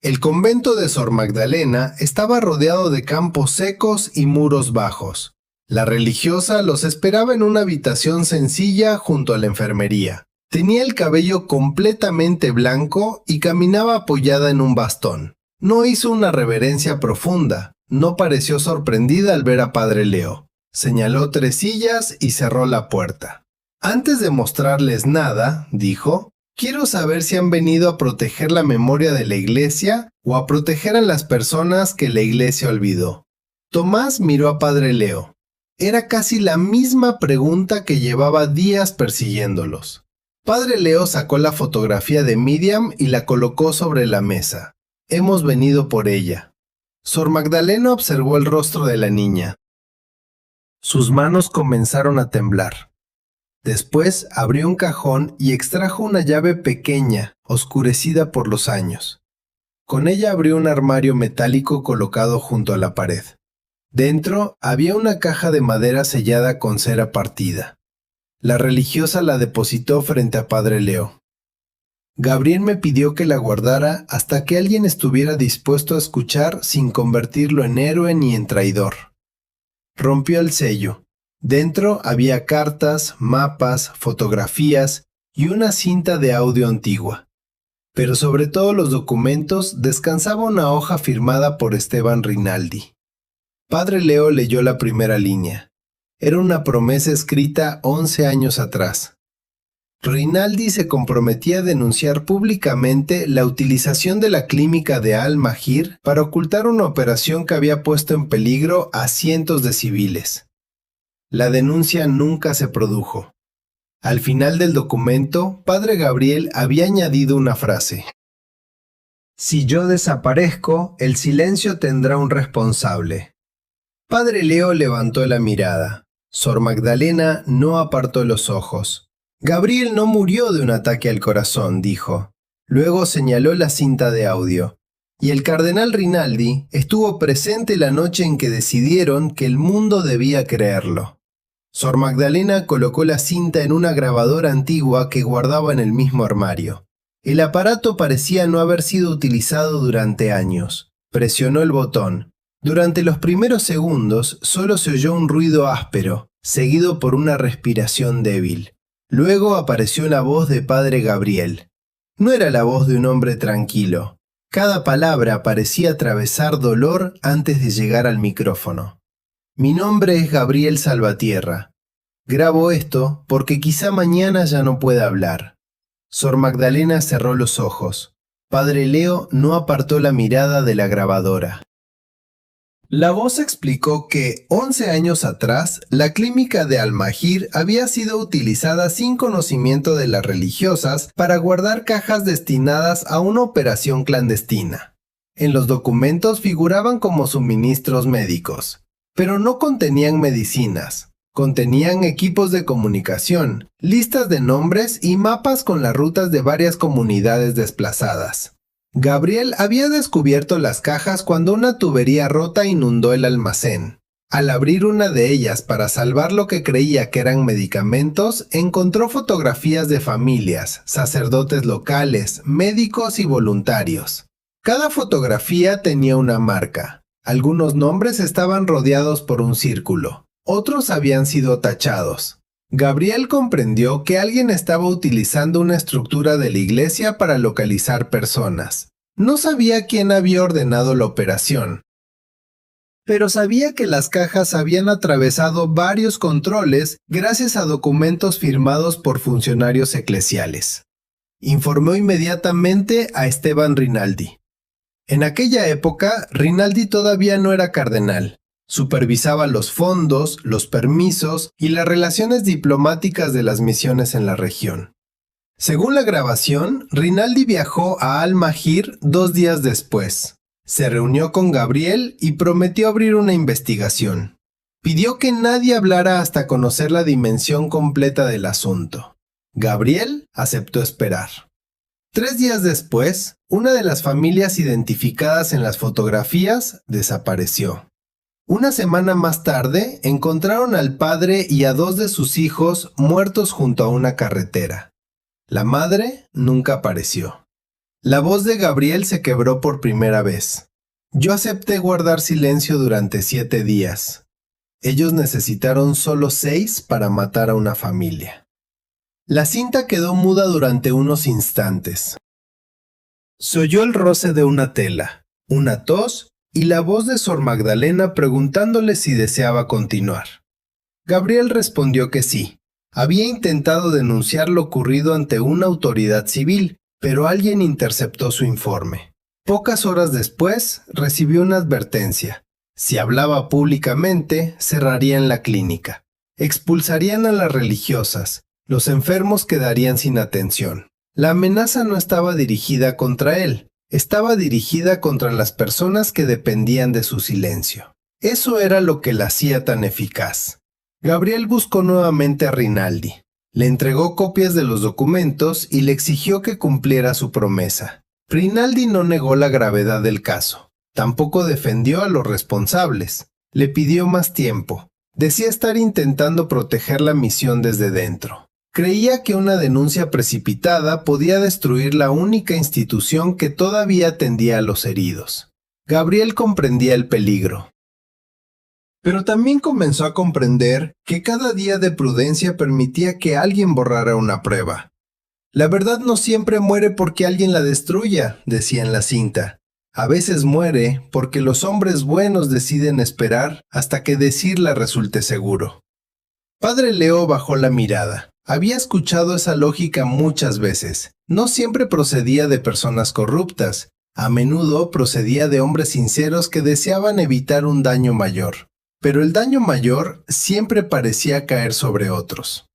El convento de Sor Magdalena estaba rodeado de campos secos y muros bajos. La religiosa los esperaba en una habitación sencilla junto a la enfermería. Tenía el cabello completamente blanco y caminaba apoyada en un bastón. No hizo una reverencia profunda. No pareció sorprendida al ver a Padre Leo. Señaló 3 sillas y cerró la puerta. Antes de mostrarles nada, dijo, quiero saber si han venido a proteger la memoria de la iglesia o a proteger a las personas que la iglesia olvidó. Tomás miró a Padre Leo. Era casi la misma pregunta que llevaba días persiguiéndolos. Padre Leo sacó la fotografía de Miriam y la colocó sobre la mesa. Hemos venido por ella. Sor Magdalena observó el rostro de la niña. Sus manos comenzaron a temblar. Después abrió un cajón y extrajo una llave pequeña, oscurecida por los años. Con ella abrió un armario metálico colocado junto a la pared. Dentro había una caja de madera sellada con cera partida. La religiosa la depositó frente a Padre Leo. Gabriel me pidió que la guardara hasta que alguien estuviera dispuesto a escuchar sin convertirlo en héroe ni en traidor. Rompió el sello. Dentro había cartas, mapas, fotografías y una cinta de audio antigua. Pero sobre todos los documentos descansaba una hoja firmada por Esteban Rinaldi. Padre Leo leyó la primera línea. Era una promesa escrita 11 años atrás. Rinaldi se comprometía a denunciar públicamente la utilización de la clínica de Al-Mahir para ocultar una operación que había puesto en peligro a cientos de civiles. La denuncia nunca se produjo. Al final del documento, Padre Gabriel había añadido una frase. Si yo desaparezco, el silencio tendrá un responsable. Padre Leo levantó la mirada. Sor Magdalena no apartó los ojos. Gabriel no murió de un ataque al corazón, dijo. Luego señaló la cinta de audio. Y el cardenal Rinaldi estuvo presente la noche en que decidieron que el mundo debía creerlo. Sor Magdalena colocó la cinta en una grabadora antigua que guardaba en el mismo armario. El aparato parecía no haber sido utilizado durante años. Presionó el botón. Durante los primeros segundos solo se oyó un ruido áspero, seguido por una respiración débil. Luego apareció la voz de Padre Gabriel. No era la voz de un hombre tranquilo. Cada palabra parecía atravesar dolor antes de llegar al micrófono. Mi nombre es Gabriel Salvatierra. Grabo esto porque quizá mañana ya no pueda hablar. Sor Magdalena cerró los ojos. Padre Leo no apartó la mirada de la grabadora. La voz explicó que 11 años atrás, la clínica de Al-Mahir había sido utilizada sin conocimiento de las religiosas para guardar cajas destinadas a una operación clandestina. En los documentos figuraban como suministros médicos, pero no contenían medicinas. Contenían equipos de comunicación, listas de nombres y mapas con las rutas de varias comunidades desplazadas. Gabriel había descubierto las cajas cuando una tubería rota inundó el almacén. Al abrir una de ellas para salvar lo que creía que eran medicamentos, encontró fotografías de familias, sacerdotes locales, médicos y voluntarios. Cada fotografía tenía una marca. Algunos nombres estaban rodeados por un círculo. Otros habían sido tachados. Gabriel comprendió que alguien estaba utilizando una estructura de la iglesia para localizar personas. No sabía quién había ordenado la operación, pero sabía que las cajas habían atravesado varios controles gracias a documentos firmados por funcionarios eclesiales. Informó inmediatamente a Esteban Rinaldi. En aquella época, Rinaldi todavía no era cardenal. Supervisaba los fondos, los permisos y las relaciones diplomáticas de las misiones en la región. Según la grabación, Rinaldi viajó a Al-Mahir 2 días después. Se reunió con Gabriel y prometió abrir una investigación. Pidió que nadie hablara hasta conocer la dimensión completa del asunto. Gabriel aceptó esperar. 3 días después, una de las familias identificadas en las fotografías desapareció. Una semana más tarde, encontraron al padre y a 2 de sus hijos muertos junto a una carretera. La madre nunca apareció. La voz de Gabriel se quebró por primera vez. Yo acepté guardar silencio durante 7 días. Ellos necesitaron solo 6 para matar a una familia. La cinta quedó muda durante unos instantes. Se oyó el roce de una tela, una tos y la voz de Sor Magdalena preguntándole si deseaba continuar. Gabriel respondió que sí. Había intentado denunciar lo ocurrido ante una autoridad civil, pero alguien interceptó su informe. Pocas horas después, recibió una advertencia. Si hablaba públicamente, cerrarían la clínica. Expulsarían a las religiosas. Los enfermos quedarían sin atención. La amenaza no estaba dirigida contra él. Estaba dirigida contra las personas que dependían de su silencio. Eso era lo que la hacía tan eficaz. Gabriel buscó nuevamente a Rinaldi. Le entregó copias de los documentos y le exigió que cumpliera su promesa. Rinaldi no negó la gravedad del caso. Tampoco defendió a los responsables. Le pidió más tiempo. Decía estar intentando proteger la misión desde dentro. Creía que una denuncia precipitada podía destruir la única institución que todavía atendía a los heridos. Gabriel comprendía el peligro. Pero también comenzó a comprender que cada día de prudencia permitía que alguien borrara una prueba. La verdad no siempre muere porque alguien la destruya, decía en la cinta. A veces muere porque los hombres buenos deciden esperar hasta que decirla resulte seguro. Padre Leo bajó la mirada. Había escuchado esa lógica muchas veces. No siempre procedía de personas corruptas. A menudo procedía de hombres sinceros que deseaban evitar un daño mayor. Pero el daño mayor siempre parecía caer sobre otros.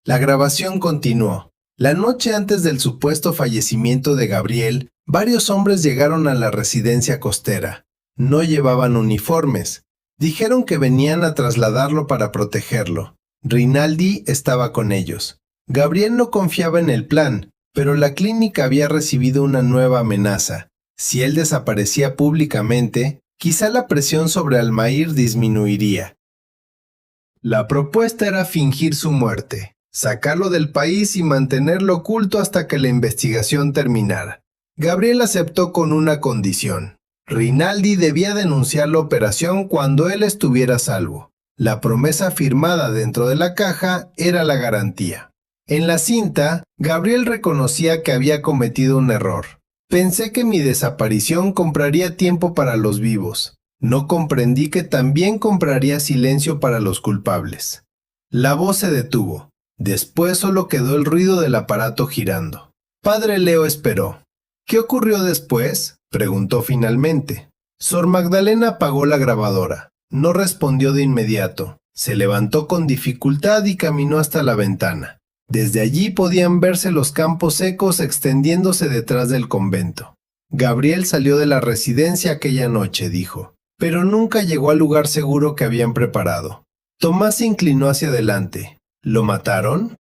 La grabación continuó. La noche antes del supuesto fallecimiento de Gabriel, varios hombres llegaron a la residencia costera. No llevaban uniformes. Dijeron que venían a trasladarlo para protegerlo. Rinaldi estaba con ellos. Gabriel no confiaba en el plan, pero la clínica había recibido una nueva amenaza. Si él desaparecía públicamente, quizá la presión sobre Almair disminuiría. La propuesta era fingir su muerte, sacarlo del país y mantenerlo oculto hasta que la investigación terminara. Gabriel aceptó con una condición. Rinaldi debía denunciar la operación cuando él estuviera a salvo. La promesa firmada dentro de la caja era la garantía. En la cinta, Gabriel reconocía que había cometido un error. Pensé que mi desaparición compraría tiempo para los vivos. No comprendí que también compraría silencio para los culpables. La voz se detuvo. Después solo quedó el ruido del aparato girando. Padre Leo esperó. ¿Qué ocurrió después?, preguntó finalmente. Sor Magdalena apagó la grabadora. No respondió de inmediato. Se levantó con dificultad y caminó hasta la ventana. Desde allí podían verse los campos secos extendiéndose detrás del convento. Gabriel salió de la residencia aquella noche, dijo, pero nunca llegó al lugar seguro que habían preparado. Tomás se inclinó hacia adelante. ¿Lo mataron?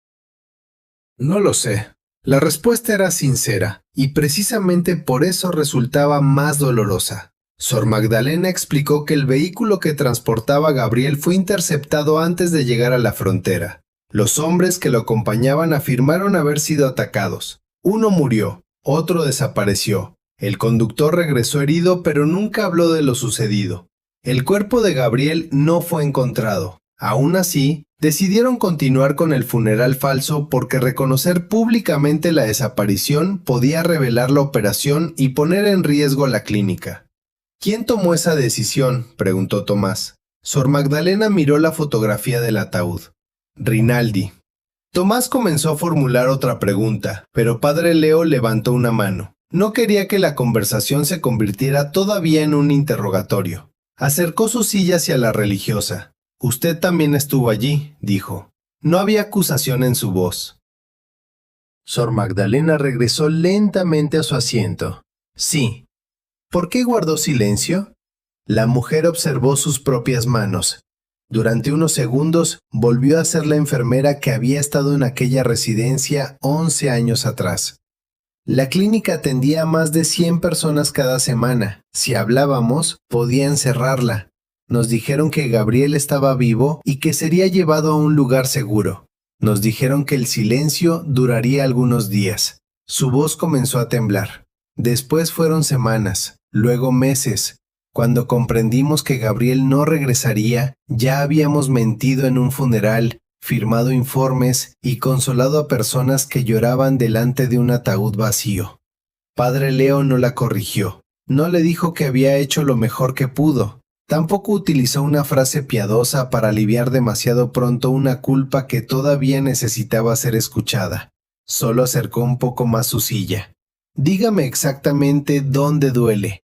No lo sé. La respuesta era sincera, y precisamente por eso resultaba más dolorosa. Sor Magdalena explicó que el vehículo que transportaba a Gabriel fue interceptado antes de llegar a la frontera. Los hombres que lo acompañaban afirmaron haber sido atacados. Uno murió, otro desapareció. El conductor regresó herido, pero nunca habló de lo sucedido. El cuerpo de Gabriel no fue encontrado. Aún así, decidieron continuar con el funeral falso porque reconocer públicamente la desaparición podía revelar la operación y poner en riesgo la clínica. ¿Quién tomó esa decisión?, preguntó Tomás. Sor Magdalena miró la fotografía del ataúd. Rinaldi. Tomás comenzó a formular otra pregunta, pero Padre Leo levantó una mano. No quería que la conversación se convirtiera todavía en un interrogatorio. Acercó su silla hacia la religiosa. Usted también estuvo allí, dijo. No había acusación en su voz. Sor Magdalena regresó lentamente a su asiento. Sí. ¿Por qué guardó silencio? La mujer observó sus propias manos. Durante unos segundos volvió a ser la enfermera que había estado en aquella residencia 11 años atrás. La clínica atendía a más de 100 personas cada semana. Si hablábamos, podía encerrarla. Nos dijeron que Gabriel estaba vivo y que sería llevado a un lugar seguro. Nos dijeron que el silencio duraría algunos días. Su voz comenzó a temblar. Después fueron semanas, luego meses. Cuando comprendimos que Gabriel no regresaría, ya habíamos mentido en un funeral, firmado informes y consolado a personas que lloraban delante de un ataúd vacío. Padre Leo no la corrigió. No le dijo que había hecho lo mejor que pudo. Tampoco utilizó una frase piadosa para aliviar demasiado pronto una culpa que todavía necesitaba ser escuchada. Solo acercó un poco más su silla. Dígame exactamente dónde duele.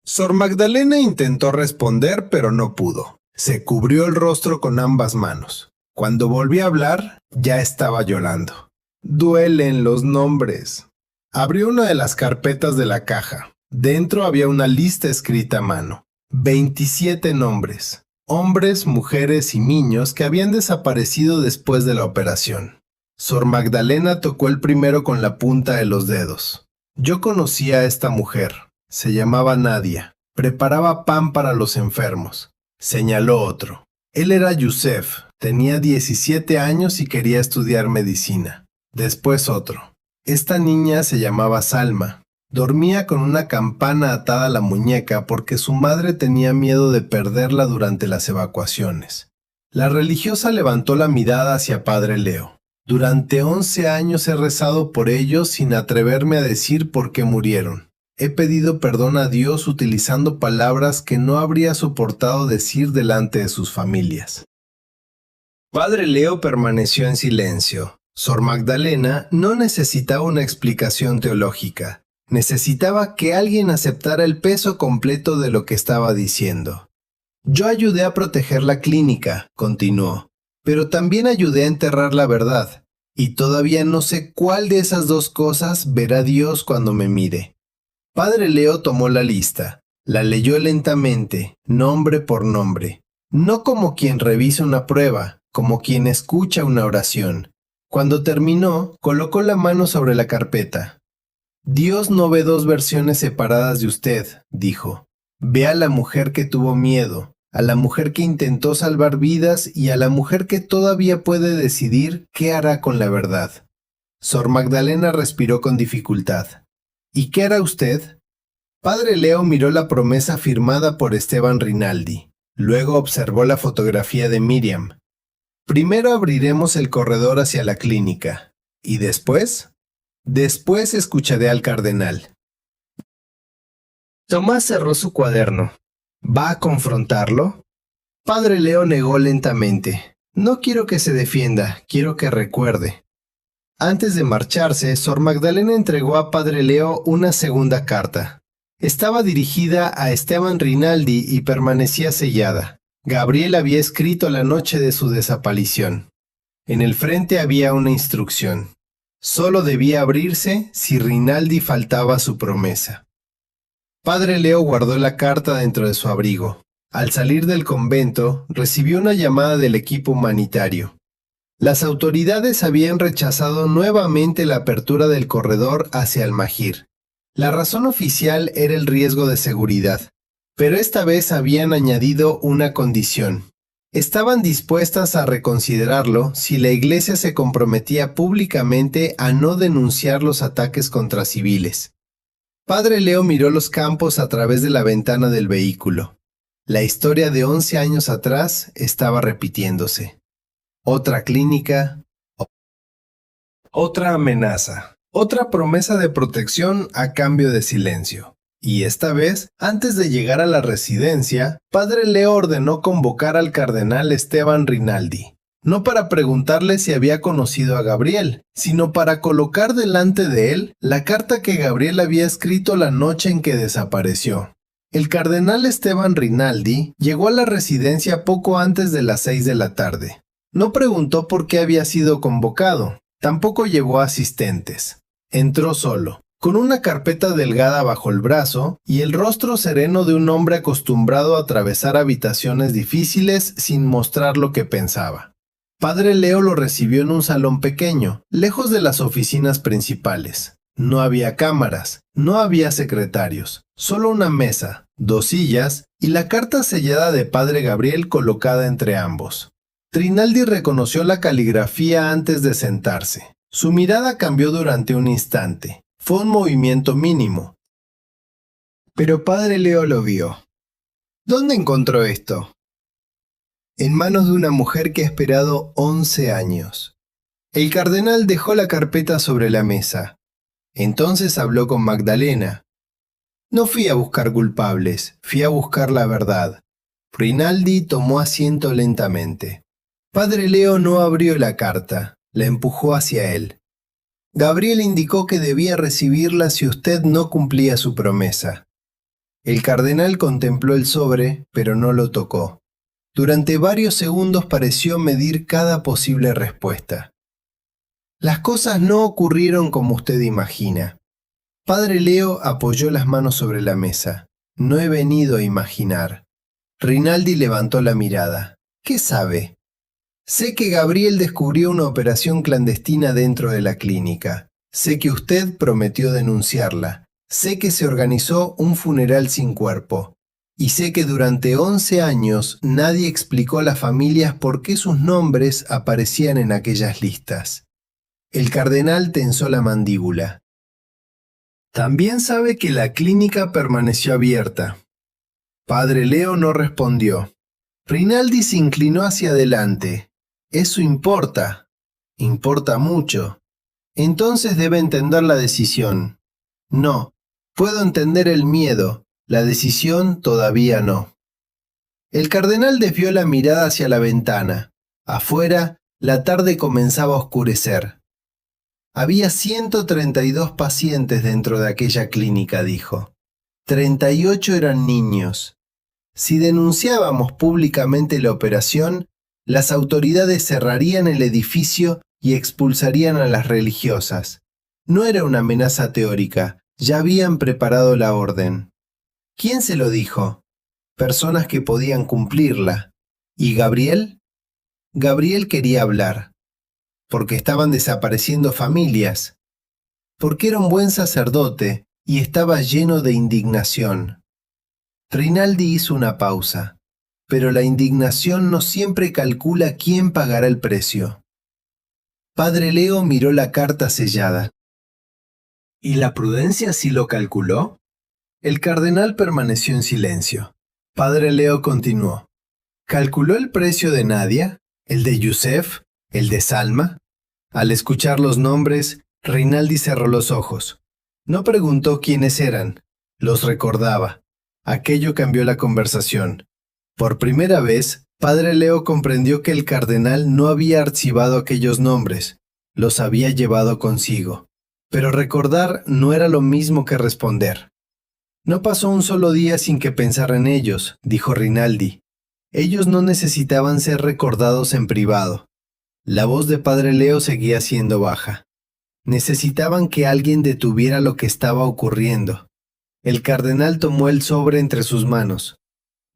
Sor Magdalena intentó responder, pero no pudo. Se cubrió el rostro con ambas manos. Cuando volvió a hablar, ya estaba llorando. Duelen los nombres. Abrió una de las carpetas de la caja. Dentro había una lista escrita a mano. 27 nombres. Hombres, mujeres y niños que habían desaparecido después de la operación. Sor Magdalena tocó el primero con la punta de los dedos. Yo conocía a esta mujer. Se llamaba Nadia. Preparaba pan para los enfermos. señaló otro. Él era Yusef, tenía 17 años y quería estudiar medicina. Después otro. Esta niña se llamaba Salma. Dormía con una campana atada a la muñeca porque su madre tenía miedo de perderla durante las evacuaciones. La religiosa levantó la mirada hacia Padre Leo. Durante 11 años he rezado por ellos sin atreverme a decir por qué murieron. He pedido perdón a Dios utilizando palabras que no habría soportado decir delante de sus familias. Padre Leo permaneció en silencio. Sor Magdalena no necesitaba una explicación teológica. Necesitaba que alguien aceptara el peso completo de lo que estaba diciendo. Yo ayudé a proteger la clínica, continuó, pero también ayudé a enterrar la verdad, y todavía no sé cuál de esas dos cosas verá Dios cuando me mire. Padre Leo tomó la lista, la leyó lentamente, nombre por nombre, no como quien revisa una prueba, como quien escucha una oración. Cuando terminó, colocó la mano sobre la carpeta. Dios no ve dos versiones separadas de usted, dijo. Ve a la mujer que tuvo miedo, a la mujer que intentó salvar vidas y a la mujer que todavía puede decidir qué hará con la verdad. Sor Magdalena respiró con dificultad. ¿Y qué hará usted? Padre Leo miró la promesa firmada por Esteban Rinaldi. Luego observó la fotografía de Miriam. Primero abriremos el corredor hacia la clínica. ¿Y después? Después escucharé al cardenal. Tomás cerró su cuaderno. ¿Va a confrontarlo? Padre Leo negó lentamente. No quiero que se defienda, quiero que recuerde. Antes de marcharse, Sor Magdalena entregó a Padre Leo una segunda carta. Estaba dirigida a Esteban Rinaldi y permanecía sellada. Gabriel había escrito la noche de su desaparición. En el frente había una instrucción. Solo debía abrirse si Rinaldi faltaba a su promesa. Padre Leo guardó la carta dentro de su abrigo. Al salir del convento, recibió una llamada del equipo humanitario. Las autoridades habían rechazado nuevamente la apertura del corredor hacia el Majir. La razón oficial era el riesgo de seguridad, pero esta vez habían añadido una condición. Estaban dispuestas a reconsiderarlo si la Iglesia se comprometía públicamente a no denunciar los ataques contra civiles. Padre Leo miró los campos a través de la ventana del vehículo. La historia de 11 años atrás estaba repitiéndose. Otra clínica, otra amenaza, otra promesa de protección a cambio de silencio. Y esta vez, antes de llegar a la residencia, Padre Leo ordenó convocar al cardenal Esteban Rinaldi, no para preguntarle si había conocido a Gabriel, sino para colocar delante de él la carta que Gabriel había escrito la noche en que desapareció. El cardenal Esteban Rinaldi llegó a la residencia poco antes de las 6 de la tarde. No preguntó por qué había sido convocado, tampoco llevó asistentes. Entró solo, con una carpeta delgada bajo el brazo y el rostro sereno de un hombre acostumbrado a atravesar habitaciones difíciles sin mostrar lo que pensaba. Padre Leo lo recibió en un salón pequeño, lejos de las oficinas principales. No había cámaras, no había secretarios, solo una mesa, 2 sillas y la carta sellada de Padre Gabriel colocada entre ambos. Rinaldi reconoció la caligrafía antes de sentarse. Su mirada cambió durante un instante. Fue un movimiento mínimo. Pero Padre Leo lo vio. ¿Dónde encontró esto? En manos de una mujer que ha esperado 11 años. El cardenal dejó la carpeta sobre la mesa. Entonces habló con Magdalena. No fui a buscar culpables, fui a buscar la verdad. Rinaldi tomó asiento lentamente. Padre Leo no abrió la carta, la empujó hacia él. Gabriel indicó que debía recibirla si usted no cumplía su promesa. El cardenal contempló el sobre, pero no lo tocó. Durante varios segundos pareció medir cada posible respuesta. Las cosas no ocurrieron como usted imagina. Padre Leo apoyó las manos sobre la mesa. No he venido a imaginar. Rinaldi levantó la mirada. ¿Qué sabe? Sé que Gabriel descubrió una operación clandestina dentro de la clínica. Sé que usted prometió denunciarla. Sé que se organizó un funeral sin cuerpo. Y sé que durante 11 años nadie explicó a las familias por qué sus nombres aparecían en aquellas listas. El cardenal tensó la mandíbula. También sabe que la clínica permaneció abierta. Padre Leo no respondió. Rinaldi se inclinó hacia adelante. Eso importa. Importa mucho. Entonces debe entender la decisión. No, puedo entender el miedo. La decisión todavía no. El cardenal desvió la mirada hacia la ventana. Afuera, la tarde comenzaba a oscurecer. Había 132 pacientes dentro de aquella clínica, dijo. 38 eran niños. Si denunciábamos públicamente la operación, las autoridades cerrarían el edificio y expulsarían a las religiosas. No era una amenaza teórica, ya habían preparado la orden. ¿Quién se lo dijo? Personas que podían cumplirla. ¿Y Gabriel? Gabriel quería hablar. Porque estaban desapareciendo familias. Porque era un buen sacerdote y estaba lleno de indignación. Rinaldi hizo una pausa, pero la indignación no siempre calcula quién pagará el precio. Padre Leo miró la carta sellada. ¿Y la prudencia sí lo calculó? El cardenal permaneció en silencio. Padre Leo continuó. ¿Calculó el precio de Nadia? ¿El de Yusef? ¿El de Salma? Al escuchar los nombres, Rinaldi cerró los ojos. No preguntó quiénes eran. Los recordaba. Aquello cambió la conversación. Por primera vez, Padre Leo comprendió que el cardenal no había archivado aquellos nombres. Los había llevado consigo. Pero recordar no era lo mismo que responder. No pasó un solo día sin que pensara en ellos, dijo Rinaldi. Ellos no necesitaban ser recordados en privado. La voz de Padre Leo seguía siendo baja. Necesitaban que alguien detuviera lo que estaba ocurriendo. El cardenal tomó el sobre entre sus manos.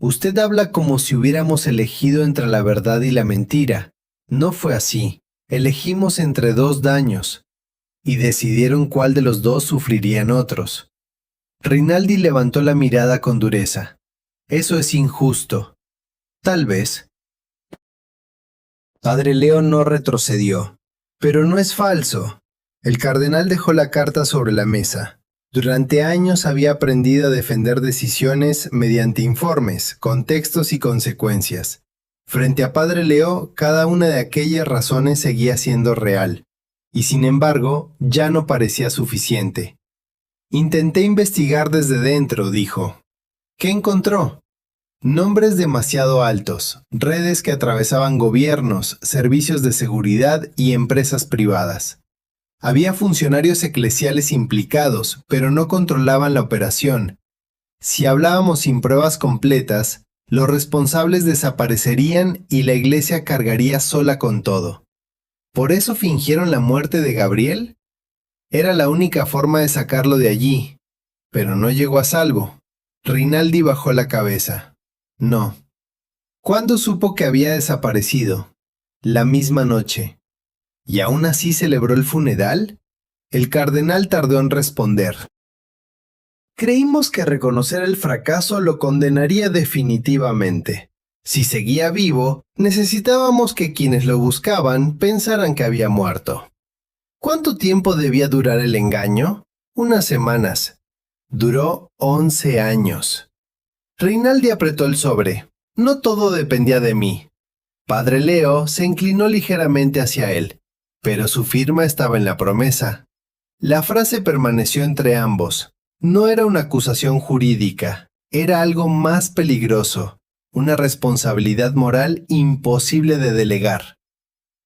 Usted habla como si hubiéramos elegido entre la verdad y la mentira. No fue así. Elegimos entre dos daños. Y decidieron cuál de los dos sufrirían otros. Rinaldi levantó la mirada con dureza. Eso es injusto. Tal vez. Padre Leo no retrocedió. Pero no es falso. El cardenal dejó la carta sobre la mesa. Durante años había aprendido a defender decisiones mediante informes, contextos y consecuencias. Frente a Padre Leo, cada una de aquellas razones seguía siendo real. Y sin embargo, ya no parecía suficiente. Intenté investigar desde dentro, dijo. ¿Qué encontró? Nombres demasiado altos, redes que atravesaban gobiernos, servicios de seguridad y empresas privadas. Había funcionarios eclesiales implicados, pero no controlaban la operación. Si hablábamos sin pruebas completas, los responsables desaparecerían y la iglesia cargaría sola con todo. ¿Por eso fingieron la muerte de Gabriel? Era la única forma de sacarlo de allí, pero no llegó a salvo. Rinaldi bajó la cabeza. No. ¿Cuándo supo que había desaparecido? La misma noche. ¿Y aún así celebró el funeral? El cardenal tardó en responder. Creímos que reconocer el fracaso lo condenaría definitivamente. Si seguía vivo, necesitábamos que quienes lo buscaban pensaran que había muerto. ¿Cuánto tiempo debía durar el engaño? Unas semanas. Duró 11 años. Rinaldi apretó el sobre. No todo dependía de mí. Padre Leo se inclinó ligeramente hacia él, pero su firma estaba en la promesa. La frase permaneció entre ambos. No era una acusación jurídica, era algo más peligroso, una responsabilidad moral imposible de delegar.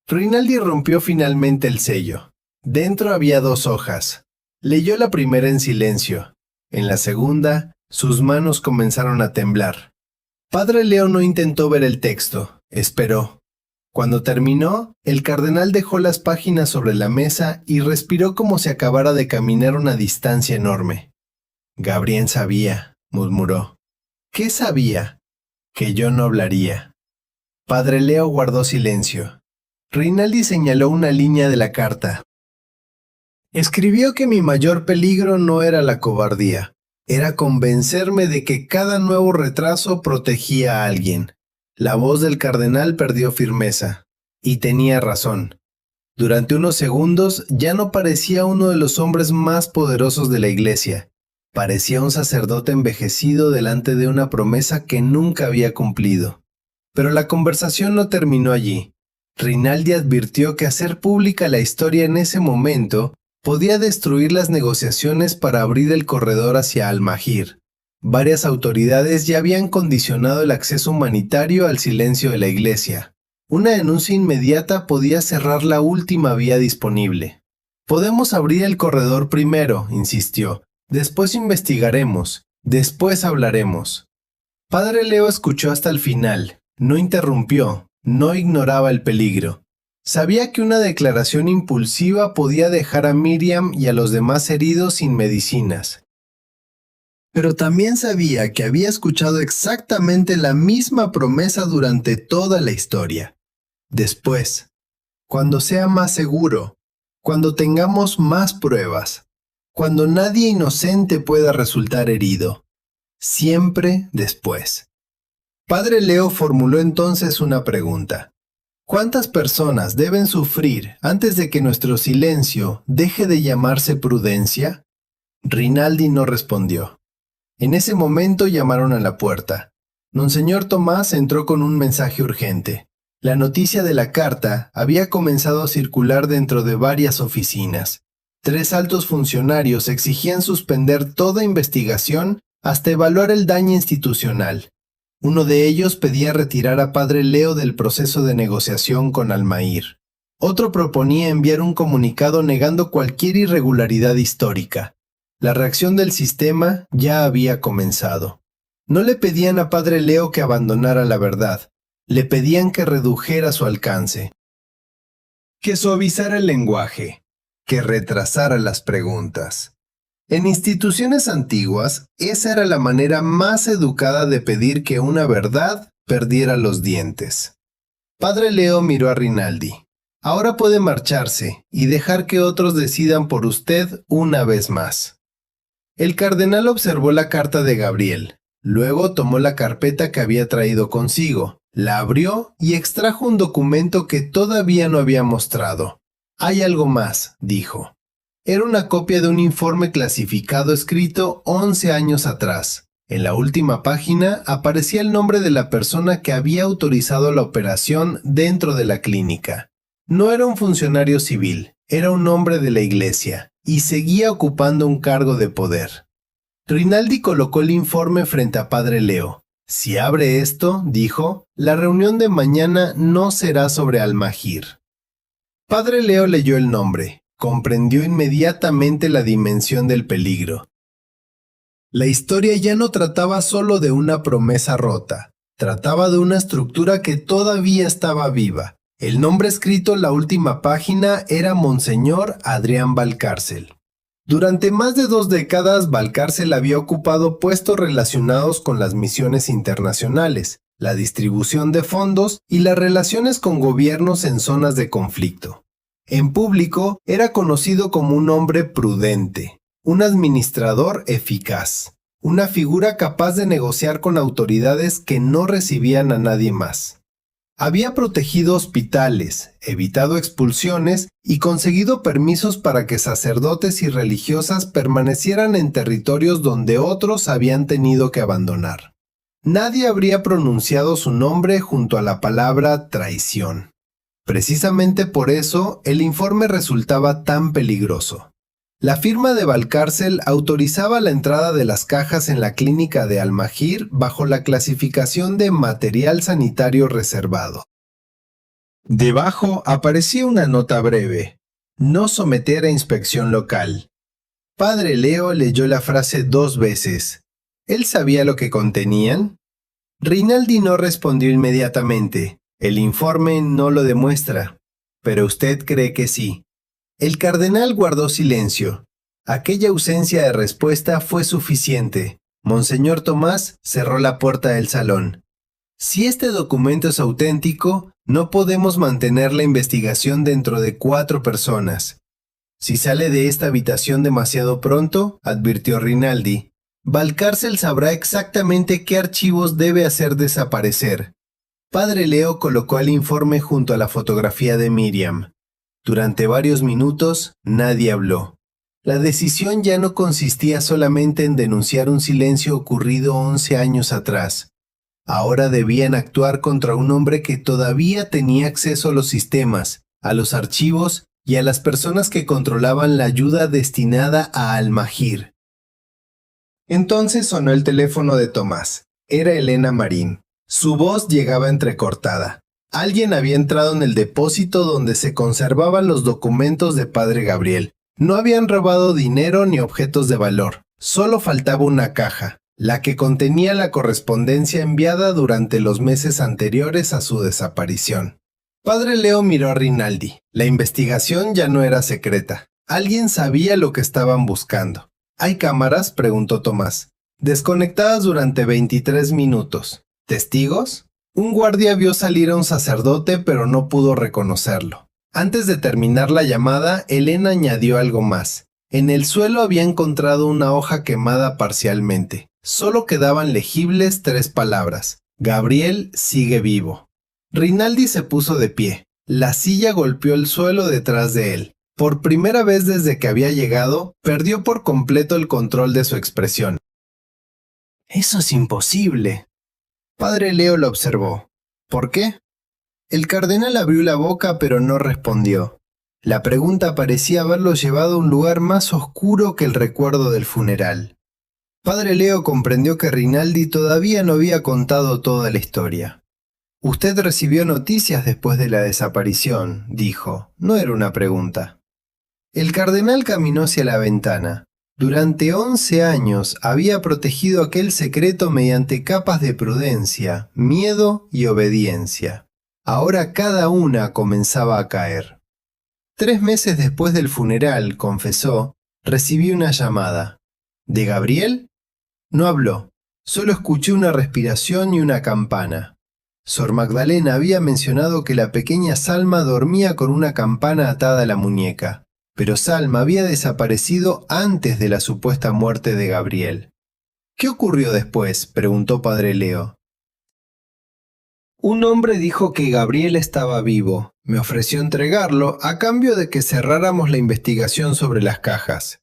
Rinaldi rompió finalmente el sello. Dentro había 2 hojas. Leyó la primera en silencio. En la segunda, sus manos comenzaron a temblar. Padre Leo no intentó ver el texto, esperó. Cuando terminó, el cardenal dejó las páginas sobre la mesa y respiró como si acabara de caminar una distancia enorme. Gabriel sabía, murmuró. ¿Qué sabía? Que yo no hablaría. Padre Leo guardó silencio. Rinaldi señaló una línea de la carta. Escribió que mi mayor peligro no era la cobardía. Era convencerme de que cada nuevo retraso protegía a alguien. La voz del cardenal perdió firmeza. Y tenía razón. Durante unos segundos ya no parecía uno de los hombres más poderosos de la iglesia. Parecía un sacerdote envejecido delante de una promesa que nunca había cumplido. Pero la conversación no terminó allí. Rinaldi advirtió que hacer pública la historia en ese momento podía destruir las negociaciones para abrir el corredor hacia Almagir. Varias autoridades ya habían condicionado el acceso humanitario al silencio de la iglesia. Una denuncia inmediata podía cerrar la última vía disponible. Podemos abrir el corredor primero, insistió. Después investigaremos. Después hablaremos. Padre Leo escuchó hasta el final. No interrumpió. No ignoraba el peligro. Sabía que una declaración impulsiva podía dejar a Miriam y a los demás heridos sin medicinas. Pero también sabía que había escuchado exactamente la misma promesa durante toda la historia. Después, cuando sea más seguro, cuando tengamos más pruebas, cuando nadie inocente pueda resultar herido. Siempre después. Padre Leo formuló entonces una pregunta. ¿Cuántas personas deben sufrir antes de que nuestro silencio deje de llamarse prudencia? Rinaldi no respondió. En ese momento llamaron a la puerta. Monseñor Tomás entró con un mensaje urgente. La noticia de la carta había comenzado a circular dentro de varias oficinas. 3 altos funcionarios exigían suspender toda investigación hasta evaluar el daño institucional. Uno de ellos pedía retirar a Padre Leo del proceso de negociación con Almair. Otro proponía enviar un comunicado negando cualquier irregularidad histórica. La reacción del sistema ya había comenzado. No le pedían a Padre Leo que abandonara la verdad. Le pedían que redujera su alcance, que suavizara el lenguaje, que retrasara las preguntas. En instituciones antiguas, esa era la manera más educada de pedir que una verdad perdiera los dientes. Padre Leo miró a Rinaldi. Ahora puede marcharse y dejar que otros decidan por usted una vez más. El cardenal observó la carta de Gabriel. Luego tomó la carpeta que había traído consigo. La abrió y extrajo un documento que todavía no había mostrado. Hay algo más, dijo. Era una copia de un informe clasificado escrito 11 años atrás. En la última página aparecía el nombre de la persona que había autorizado la operación dentro de la clínica. No era un funcionario civil, era un hombre de la iglesia, y seguía ocupando un cargo de poder. Rinaldi colocó el informe frente a Padre Leo. Si abre esto, dijo, la reunión de mañana no será sobre Almagir. Padre Leo leyó el nombre. Comprendió inmediatamente la dimensión del peligro. La historia ya no trataba solo de una promesa rota. Trataba de una estructura que todavía estaba viva. El nombre escrito en la última página era Monseñor Adrián Valcárcel. Durante más de 2 décadas, Valcárcel había ocupado puestos relacionados con las misiones internacionales, la distribución de fondos y las relaciones con gobiernos en zonas de conflicto. En público, era conocido como un hombre prudente, un administrador eficaz, una figura capaz de negociar con autoridades que no recibían a nadie más. Había protegido hospitales, evitado expulsiones y conseguido permisos para que sacerdotes y religiosas permanecieran en territorios donde otros habían tenido que abandonar. Nadie habría pronunciado su nombre junto a la palabra traición. Precisamente por eso, el informe resultaba tan peligroso. La firma de Valcárcel autorizaba la entrada de las cajas en la clínica de Almagir bajo la clasificación de material sanitario reservado. Debajo aparecía una nota breve: no someter a inspección local. Padre Leo leyó la frase 2 veces. ¿Él sabía lo que contenían? Rinaldi no respondió inmediatamente. El informe no lo demuestra, pero usted cree que sí. El cardenal guardó silencio. Aquella ausencia de respuesta fue suficiente. Monseñor Tomás cerró la puerta del salón. Si este documento es auténtico, no podemos mantener la investigación dentro de 4 personas. Si sale de esta habitación demasiado pronto, advirtió Rinaldi, Valcárcel sabrá exactamente qué archivos debe hacer desaparecer. Padre Leo colocó el informe junto a la fotografía de Miriam. Durante varios minutos, nadie habló. La decisión ya no consistía solamente en denunciar un silencio ocurrido 11 años atrás. Ahora debían actuar contra un hombre que todavía tenía acceso a los sistemas, a los archivos y a las personas que controlaban la ayuda destinada a Al-Mahir. Entonces sonó el teléfono de Tomás. Era Elena Marín. Su voz llegaba entrecortada. Alguien había entrado en el depósito donde se conservaban los documentos de Padre Gabriel. No habían robado dinero ni objetos de valor. Solo faltaba una caja, la que contenía la correspondencia enviada durante los meses anteriores a su desaparición. Padre Leo miró a Rinaldi. La investigación ya no era secreta. Alguien sabía lo que estaban buscando. ¿Hay cámaras?, preguntó Tomás. Desconectadas durante 23 minutos. ¿Testigos? Un guardia vio salir a un sacerdote, pero no pudo reconocerlo. Antes de terminar la llamada, Elena añadió algo más. En el suelo había encontrado una hoja quemada parcialmente. Solo quedaban legibles 3 palabras. Gabriel sigue vivo. Rinaldi se puso de pie. La silla golpeó el suelo detrás de él. Por primera vez desde que había llegado, perdió por completo el control de su expresión. «Eso es imposible». Padre Leo lo observó. ¿Por qué? El cardenal abrió la boca pero no respondió. La pregunta parecía haberlo llevado a un lugar más oscuro que el recuerdo del funeral. Padre Leo comprendió que Rinaldi todavía no había contado toda la historia. «Usted recibió noticias después de la desaparición», dijo. No era una pregunta. El cardenal caminó hacia la ventana. Durante 11 años había protegido aquel secreto mediante capas de prudencia, miedo y obediencia. Ahora cada una comenzaba a caer. 3 meses después del funeral, confesó, recibí una llamada. ¿De Gabriel? No habló. Solo escuché una respiración y una campana. Sor Magdalena había mencionado que la pequeña Salma dormía con una campana atada a la muñeca. Pero Salma había desaparecido antes de la supuesta muerte de Gabriel. ¿Qué ocurrió después?, preguntó Padre Leo. Un hombre dijo que Gabriel estaba vivo. Me ofreció entregarlo a cambio de que cerráramos la investigación sobre las cajas.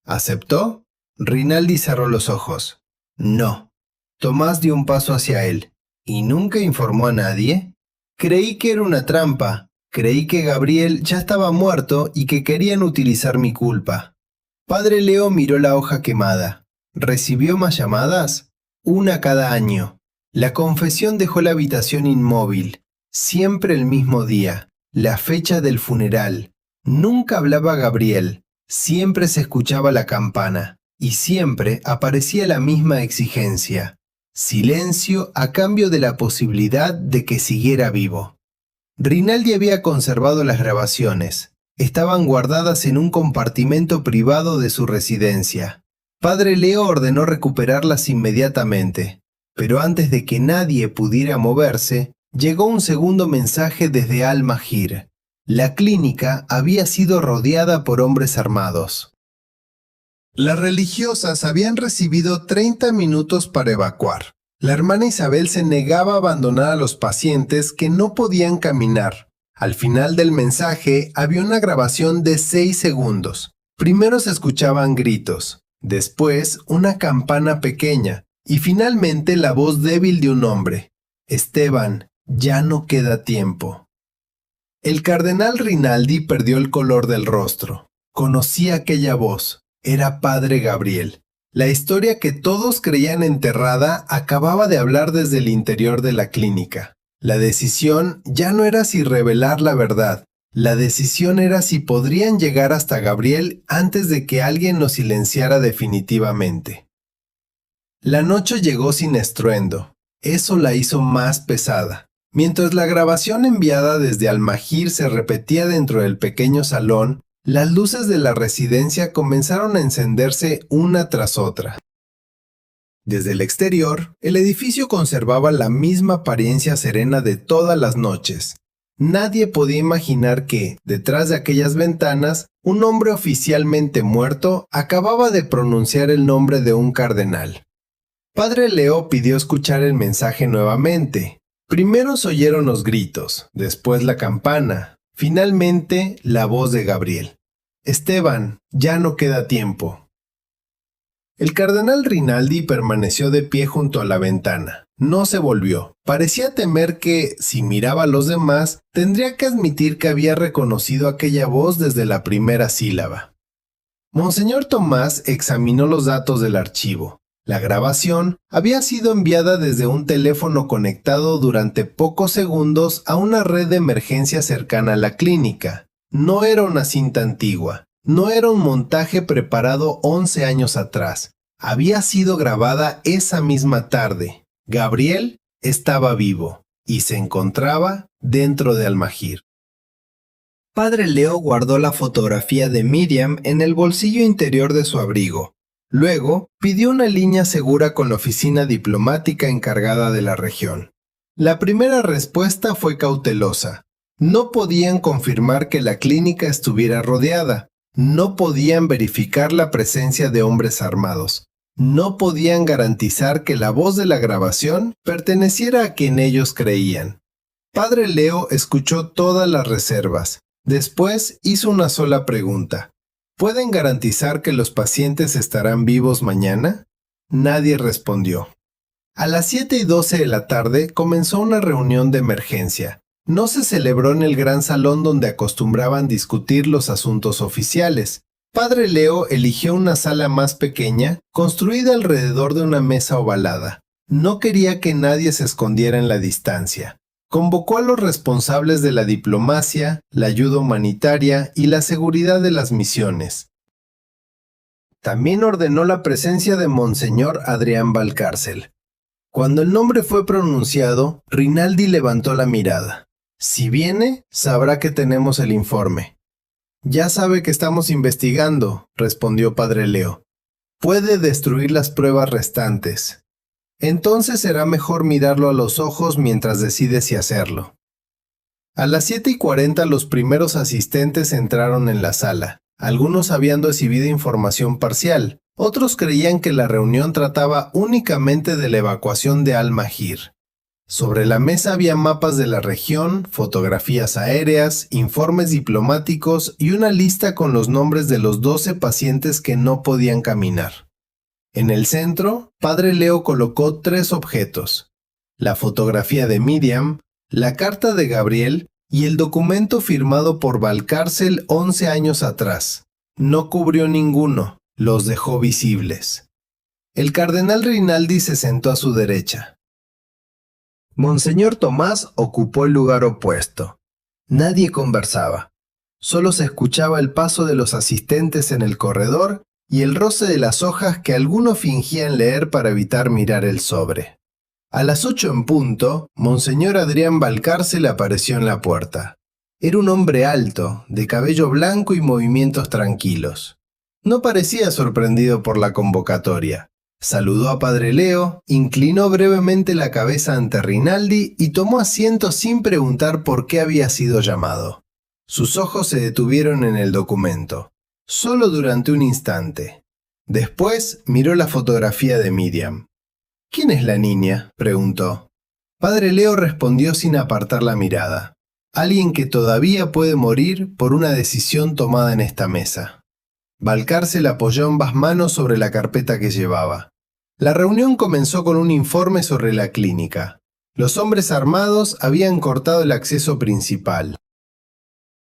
¿Aceptó? Rinaldi cerró los ojos. No. Tomás dio un paso hacia él. ¿Y nunca informó a nadie? Creí que era una trampa. Creí que Gabriel ya estaba muerto y que querían utilizar mi culpa. Padre Leo miró la hoja quemada. ¿Recibió más llamadas? Una cada año. La confesión dejó la habitación inmóvil. Siempre el mismo día. La fecha del funeral. Nunca hablaba Gabriel. Siempre se escuchaba la campana. Y siempre aparecía la misma exigencia. Silencio a cambio de la posibilidad de que siguiera vivo. Rinaldi había conservado las grabaciones. Estaban guardadas en un compartimento privado de su residencia. Padre Leo ordenó recuperarlas inmediatamente, pero antes de que nadie pudiera moverse, llegó un segundo mensaje desde Al-Mahir. La clínica había sido rodeada por hombres armados. Las religiosas habían recibido 30 minutos para evacuar. La hermana Isabel se negaba a abandonar a los pacientes que no podían caminar. Al final del mensaje había una grabación de 6 segundos. Primero se escuchaban gritos, después una campana pequeña y finalmente la voz débil de un hombre. Esteban, ya no queda tiempo. El cardenal Rinaldi perdió el color del rostro. Conocía aquella voz. Era Padre Gabriel. La historia que todos creían enterrada acababa de hablar desde el interior de la clínica. La decisión ya no era si revelar la verdad. La decisión era si podrían llegar hasta Gabriel antes de que alguien lo silenciara definitivamente. La noche llegó sin estruendo. Eso la hizo más pesada. Mientras la grabación enviada desde Al-Mahir se repetía dentro del pequeño salón, las luces de la residencia comenzaron a encenderse una tras otra. Desde el exterior, el edificio conservaba la misma apariencia serena de todas las noches. Nadie podía imaginar que, detrás de aquellas ventanas, un hombre oficialmente muerto acababa de pronunciar el nombre de un cardenal. Padre Leo pidió escuchar el mensaje nuevamente. Primero se oyeron los gritos, después la campana, finalmente la voz de Gabriel. Esteban, ya no queda tiempo. El cardenal Rinaldi permaneció de pie junto a la ventana. No se volvió. Parecía temer que, si miraba a los demás, tendría que admitir que había reconocido aquella voz desde la primera sílaba. Monseñor Tomás examinó los datos del archivo. La grabación había sido enviada desde un teléfono conectado durante pocos segundos a una red de emergencia cercana a la clínica. No era una cinta antigua, no era un montaje preparado 11 años atrás. Había sido grabada esa misma tarde. Gabriel estaba vivo y se encontraba dentro de Almagir. Padre Leo guardó la fotografía de Miriam en el bolsillo interior de su abrigo. Luego, pidió una línea segura con la oficina diplomática encargada de la región. La primera respuesta fue cautelosa. No podían confirmar que la clínica estuviera rodeada. No podían verificar la presencia de hombres armados. No podían garantizar que la voz de la grabación perteneciera a quien ellos creían. Padre Leo escuchó todas las reservas. Después hizo una sola pregunta. ¿Pueden garantizar que los pacientes estarán vivos mañana? Nadie respondió. A las 7:12 de la tarde comenzó una reunión de emergencia. No se celebró en el gran salón donde acostumbraban discutir los asuntos oficiales. Padre Leo eligió una sala más pequeña, construida alrededor de una mesa ovalada. No quería que nadie se escondiera en la distancia. Convocó a los responsables de la diplomacia, la ayuda humanitaria y la seguridad de las misiones. También ordenó la presencia de Monseñor Adrián Valcárcel. Cuando el nombre fue pronunciado, Rinaldi levantó la mirada. Si viene, sabrá que tenemos el informe. Ya sabe que estamos investigando, respondió Padre Leo. Puede destruir las pruebas restantes. Entonces será mejor mirarlo a los ojos mientras decide si hacerlo. A las 7:40 los primeros asistentes entraron en la sala. Algunos habían recibido información parcial. Otros creían que la reunión trataba únicamente de la evacuación de Almagir. Sobre la mesa había mapas de la región, fotografías aéreas, informes diplomáticos y una lista con los nombres de los 12 pacientes que no podían caminar. En el centro, Padre Leo colocó 3 objetos: la fotografía de Miriam, la carta de Gabriel y el documento firmado por Valcárcel 11 años atrás. No cubrió ninguno, los dejó visibles. El cardenal Rinaldi se sentó a su derecha. Monseñor Tomás ocupó el lugar opuesto. Nadie conversaba. Solo se escuchaba el paso de los asistentes en el corredor y el roce de las hojas que algunos fingían leer para evitar mirar el sobre. A las 8 en punto, Monseñor Adrián Valcárcel apareció en la puerta. Era un hombre alto, de cabello blanco y movimientos tranquilos. No parecía sorprendido por la convocatoria. Saludó a Padre Leo, inclinó brevemente la cabeza ante Rinaldi y tomó asiento sin preguntar por qué había sido llamado. Sus ojos se detuvieron en el documento. Solo durante un instante. Después miró la fotografía de Miriam. ¿Quién es la niña?, preguntó. Padre Leo respondió sin apartar la mirada. Alguien que todavía puede morir por una decisión tomada en esta mesa. Valcárcel apoyó ambas manos sobre la carpeta que llevaba. La reunión comenzó con un informe sobre la clínica. Los hombres armados habían cortado el acceso principal.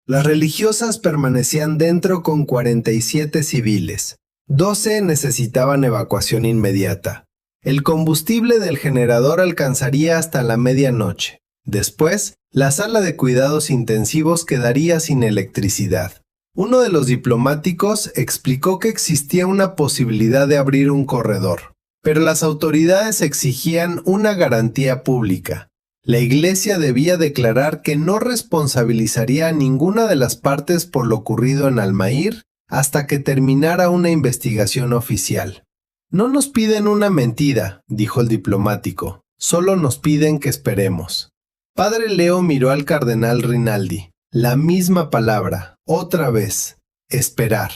Las religiosas permanecían dentro con 47 civiles. 12 necesitaban evacuación inmediata. El combustible del generador alcanzaría hasta la medianoche. Después, la sala de cuidados intensivos quedaría sin electricidad. Uno de los diplomáticos explicó que existía una posibilidad de abrir un corredor, pero las autoridades exigían una garantía pública. La Iglesia debía declarar que no responsabilizaría a ninguna de las partes por lo ocurrido en Almagir hasta que terminara una investigación oficial. No nos piden una mentira, dijo el diplomático, solo nos piden que esperemos. Padre Leo miró al cardenal Rinaldi. La misma palabra, otra vez, esperar.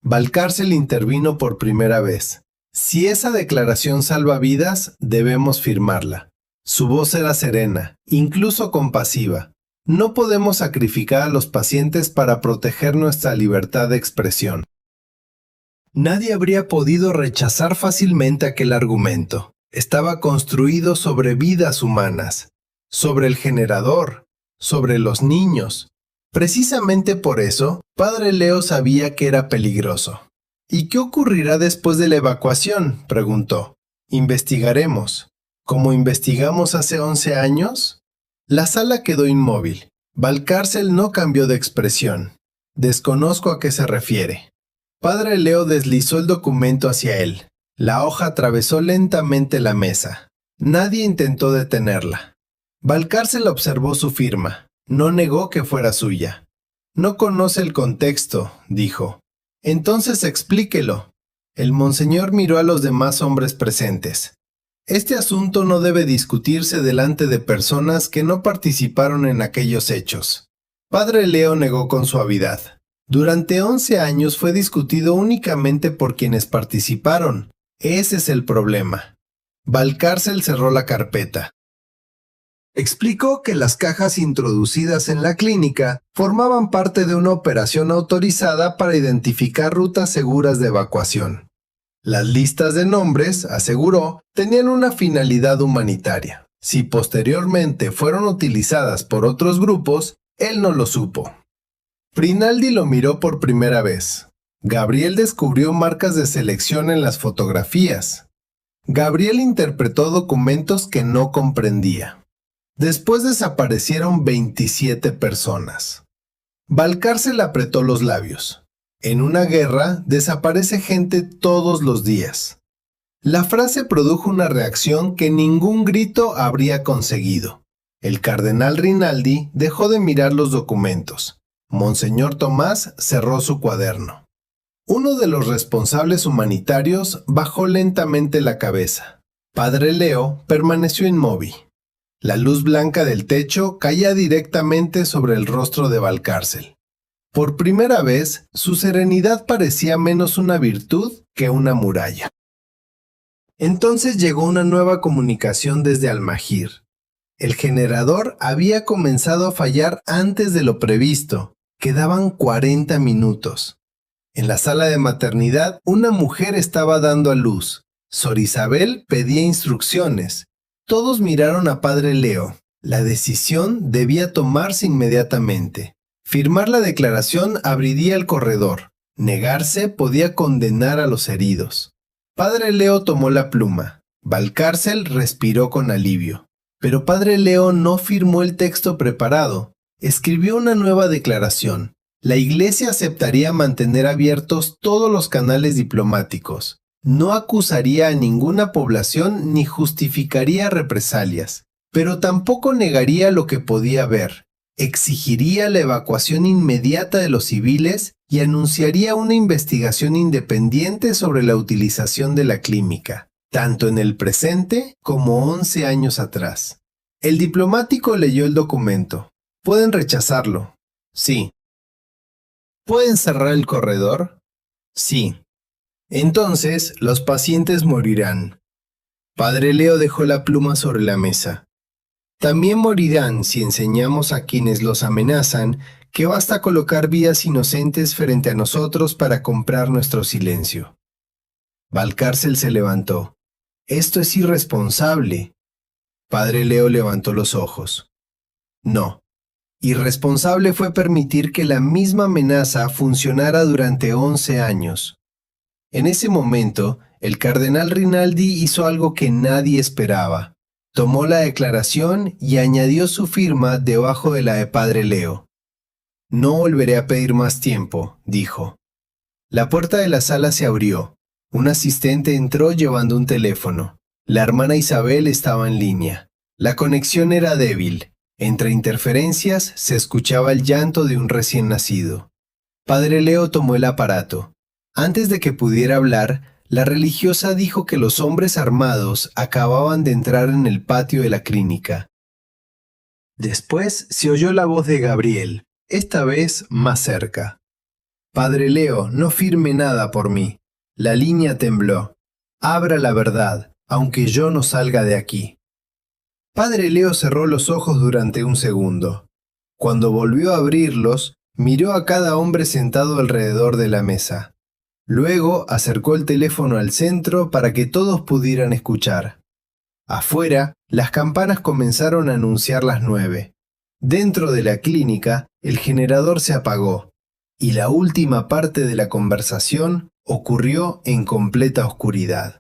Valcárcel intervino por primera vez. Si esa declaración salva vidas, debemos firmarla. Su voz era serena, incluso compasiva. No podemos sacrificar a los pacientes para proteger nuestra libertad de expresión. Nadie habría podido rechazar fácilmente aquel argumento. Estaba construido sobre vidas humanas, sobre el generador, sobre los niños. Precisamente por eso, Padre Leo sabía que era peligroso. ¿Y qué ocurrirá después de la evacuación?, preguntó. Investigaremos. ¿Como investigamos hace 11 años? La sala quedó inmóvil. Valcárcel no cambió de expresión. Desconozco a qué se refiere. Padre Leo deslizó el documento hacia él. La hoja atravesó lentamente la mesa. Nadie intentó detenerla. Valcárcel observó su firma. No negó que fuera suya. No conoce el contexto, dijo. Entonces explíquelo. El monseñor miró a los demás hombres presentes. Este asunto no debe discutirse delante de personas que no participaron en aquellos hechos. Padre Leo negó con suavidad. Durante 11 años fue discutido únicamente por quienes participaron. Ese es el problema. Valcárcel cerró la carpeta. Explicó que las cajas introducidas en la clínica formaban parte de una operación autorizada para identificar rutas seguras de evacuación. Las listas de nombres, aseguró, tenían una finalidad humanitaria. Si posteriormente fueron utilizadas por otros grupos, él no lo supo. Rinaldi lo miró por primera vez. Gabriel descubrió marcas de selección en las fotografías. Gabriel interpretó documentos que no comprendía. Después desaparecieron 27 personas. Valcárcel apretó los labios. En una guerra desaparece gente todos los días. La frase produjo una reacción que ningún grito habría conseguido. El cardenal Rinaldi dejó de mirar los documentos. Monseñor Tomás cerró su cuaderno. Uno de los responsables humanitarios bajó lentamente la cabeza. Padre Leo permaneció inmóvil. La luz blanca del techo caía directamente sobre el rostro de Valcárcel. Por primera vez, su serenidad parecía menos una virtud que una muralla. Entonces llegó una nueva comunicación desde Almagir. El generador había comenzado a fallar antes de lo previsto. Quedaban 40 minutos. En la sala de maternidad, una mujer estaba dando a luz. Sor Isabel pedía instrucciones. Todos miraron a Padre Leo. La decisión debía tomarse inmediatamente. Firmar la declaración abriría el corredor. Negarse podía condenar a los heridos. Padre Leo tomó la pluma. Valcárcel respiró con alivio. Pero Padre Leo no firmó el texto preparado. Escribió una nueva declaración. La Iglesia aceptaría mantener abiertos todos los canales diplomáticos. No acusaría a ninguna población ni justificaría represalias, pero tampoco negaría lo que podía ver. Exigiría la evacuación inmediata de los civiles y anunciaría una investigación independiente sobre la utilización de la clínica, tanto en el presente como 11 años atrás. El diplomático leyó el documento. ¿Pueden rechazarlo? Sí. ¿Pueden cerrar el corredor? Sí. Entonces, los pacientes morirán. Padre Leo dejó la pluma sobre la mesa. También morirán si enseñamos a quienes los amenazan que basta colocar vidas inocentes frente a nosotros para comprar nuestro silencio. Valcárcel se levantó. Esto es irresponsable. Padre Leo levantó los ojos. No. Irresponsable fue permitir que la misma amenaza funcionara durante 11 años. En ese momento, el cardenal Rinaldi hizo algo que nadie esperaba. Tomó la declaración y añadió su firma debajo de la de Padre Leo. No volveré a pedir más tiempo, dijo. La puerta de la sala se abrió. Un asistente entró llevando un teléfono. La hermana Isabel estaba en línea. La conexión era débil. Entre interferencias se escuchaba el llanto de un recién nacido. Padre Leo tomó el aparato. Antes de que pudiera hablar, la religiosa dijo que los hombres armados acababan de entrar en el patio de la clínica. Después se oyó la voz de Gabriel, esta vez más cerca. Padre Leo, no firme nada por mí. La línea tembló. Abra la verdad, aunque yo no salga de aquí. Padre Leo cerró los ojos durante un segundo. Cuando volvió a abrirlos, miró a cada hombre sentado alrededor de la mesa. Luego acercó el teléfono al centro para que todos pudieran escuchar. Afuera, las campanas comenzaron a anunciar las 9. Dentro de la clínica, el generador se apagó, y la última parte de la conversación ocurrió en completa oscuridad.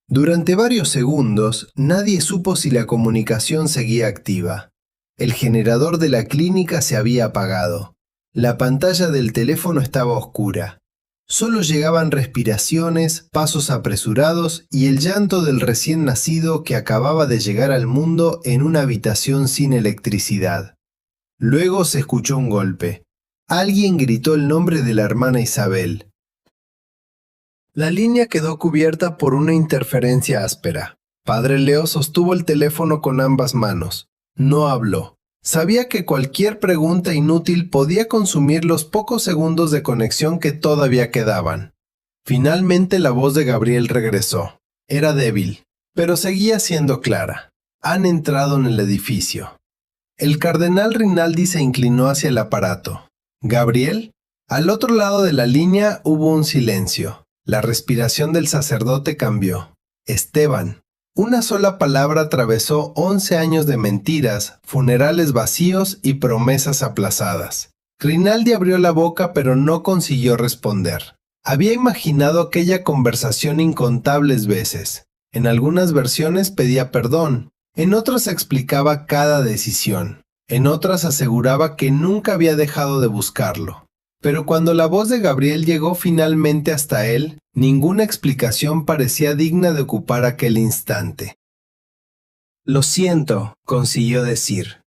Durante varios segundos, nadie supo si la comunicación seguía activa. El generador de la clínica se había apagado. La pantalla del teléfono estaba oscura. Solo llegaban respiraciones, pasos apresurados y el llanto del recién nacido que acababa de llegar al mundo en una habitación sin electricidad. Luego se escuchó un golpe. Alguien gritó el nombre de la hermana Isabel. La línea quedó cubierta por una interferencia áspera. Padre Leo sostuvo el teléfono con ambas manos. No habló. Sabía que cualquier pregunta inútil podía consumir los pocos segundos de conexión que todavía quedaban. Finalmente la voz de Gabriel regresó. Era débil, pero seguía siendo clara. Han entrado en el edificio. El cardenal Rinaldi se inclinó hacia el aparato. ¿Gabriel? Al otro lado de la línea hubo un silencio. La respiración del sacerdote cambió. Esteban. Una sola palabra atravesó 11 años de mentiras, funerales vacíos y promesas aplazadas. Rinaldi abrió la boca pero no consiguió responder. Había imaginado aquella conversación incontables veces. En algunas versiones pedía perdón, en otras explicaba cada decisión, en otras aseguraba que nunca había dejado de buscarlo. Pero cuando la voz de Gabriel llegó finalmente hasta él, ninguna explicación parecía digna de ocupar aquel instante. «Lo siento», consiguió decir.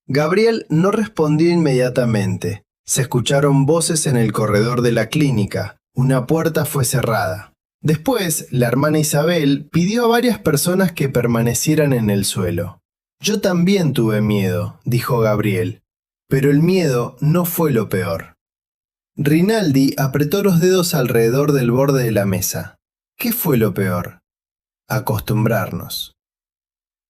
Gabriel no respondió inmediatamente. Se escucharon voces en el corredor de la clínica. Una puerta fue cerrada. Después, la hermana Isabel pidió a varias personas que permanecieran en el suelo. «Yo también tuve miedo», dijo Gabriel. Pero el miedo no fue lo peor. Rinaldi apretó los dedos alrededor del borde de la mesa. ¿Qué fue lo peor? Acostumbrarnos.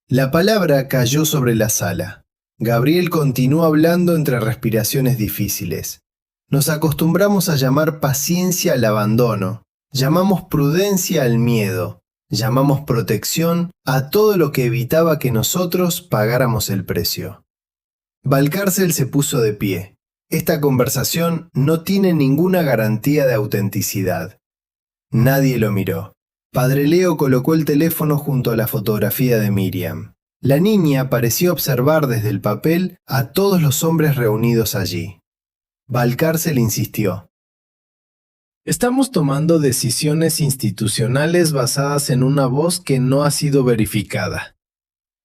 La palabra cayó sobre la sala. Gabriel continuó hablando entre respiraciones difíciles. Nos acostumbramos a llamar paciencia al abandono, llamamos prudencia al miedo, llamamos protección a todo lo que evitaba que nosotros pagáramos el precio. Valcárcel se puso de pie. Esta conversación no tiene ninguna garantía de autenticidad. Nadie lo miró. Padre Leo colocó el teléfono junto a la fotografía de Miriam. La niña pareció observar desde el papel a todos los hombres reunidos allí. Valcárcel insistió. Estamos tomando decisiones institucionales basadas en una voz que no ha sido verificada.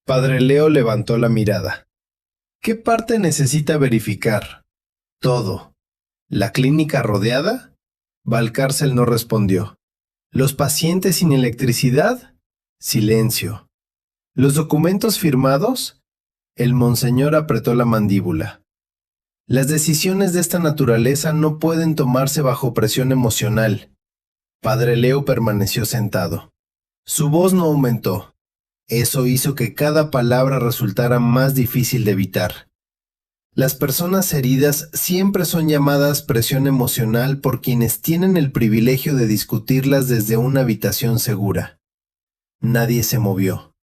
Padre Leo levantó la mirada. ¿Qué parte necesita verificar? Todo. ¿La clínica rodeada? Valcárcel no respondió. ¿Los pacientes sin electricidad? Silencio. ¿Los documentos firmados? El monseñor apretó la mandíbula. Las decisiones de esta naturaleza no pueden tomarse bajo presión emocional. Padre Leo permaneció sentado. Su voz no aumentó. Eso hizo que cada palabra resultara más difícil de evitar. Las personas heridas siempre son llamadas presión emocional por quienes tienen el privilegio de discutirlas desde una habitación segura. Nadie se movió.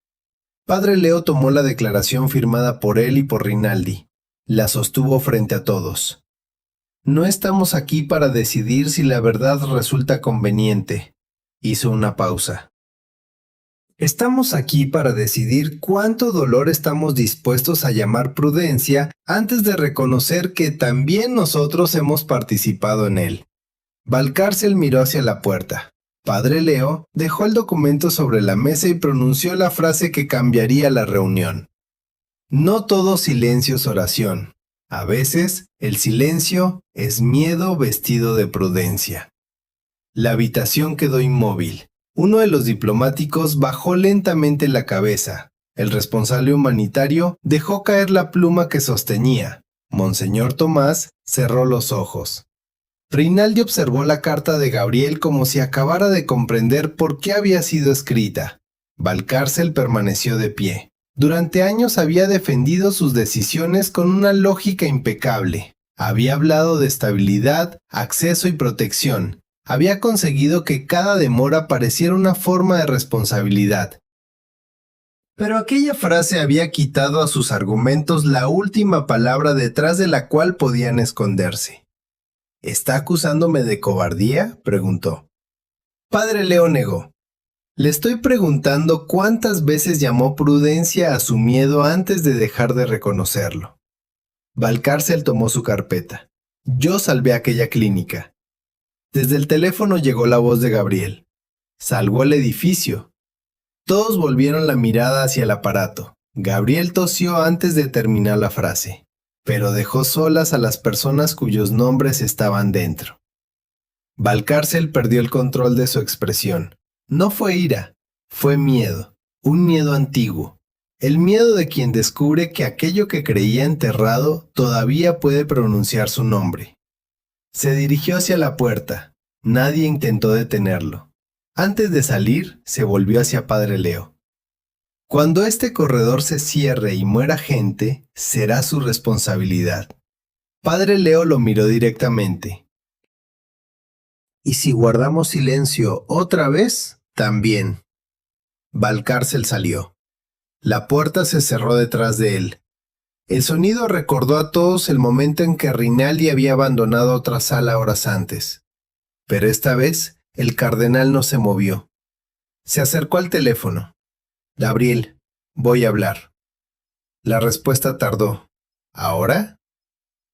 Padre Leo tomó la declaración firmada por él y por Rinaldi. La sostuvo frente a todos. No estamos aquí para decidir si la verdad resulta conveniente. Hizo una pausa. Estamos aquí para decidir cuánto dolor estamos dispuestos a llamar prudencia antes de reconocer que también nosotros hemos participado en él. Valcárcel miró hacia la puerta. Padre Leo dejó el documento sobre la mesa y pronunció la frase que cambiaría la reunión. No todo silencio es oración. A veces, el silencio es miedo vestido de prudencia. La habitación quedó inmóvil. Uno de los diplomáticos bajó lentamente la cabeza. El responsable humanitario dejó caer la pluma que sostenía. Monseñor Tomás cerró los ojos. Rinaldi observó la carta de Gabriel como si acabara de comprender por qué había sido escrita. Valcárcel permaneció de pie. Durante años había defendido sus decisiones con una lógica impecable. Había hablado de estabilidad, acceso y protección. Había conseguido que cada demora pareciera una forma de responsabilidad. Pero aquella frase había quitado a sus argumentos la última palabra detrás de la cual podían esconderse. ¿Está acusándome de cobardía?, preguntó. Padre Leo negó. Le estoy preguntando cuántas veces llamó prudencia a su miedo antes de dejar de reconocerlo. Valcárcel tomó su carpeta. Yo salvé aquella clínica. Desde el teléfono llegó la voz de Gabriel. Salvó el edificio. Todos volvieron la mirada hacia el aparato. Gabriel tosió antes de terminar la frase, pero dejó solas a las personas cuyos nombres estaban dentro. Valcárcel perdió el control de su expresión. No fue ira, fue miedo, un miedo antiguo. El miedo de quien descubre que aquello que creía enterrado todavía puede pronunciar su nombre. Se dirigió hacia la puerta. Nadie intentó detenerlo. Antes de salir, se volvió hacia Padre Leo. Cuando este corredor se cierre y muera gente, será su responsabilidad. Padre Leo lo miró directamente. ¿Y si guardamos silencio otra vez? También. Valcárcel salió. La puerta se cerró detrás de él. El sonido recordó a todos el momento en que Rinaldi había abandonado otra sala horas antes. Pero esta vez, el cardenal no se movió. Se acercó al teléfono. Gabriel, voy a hablar. La respuesta tardó. ¿Ahora?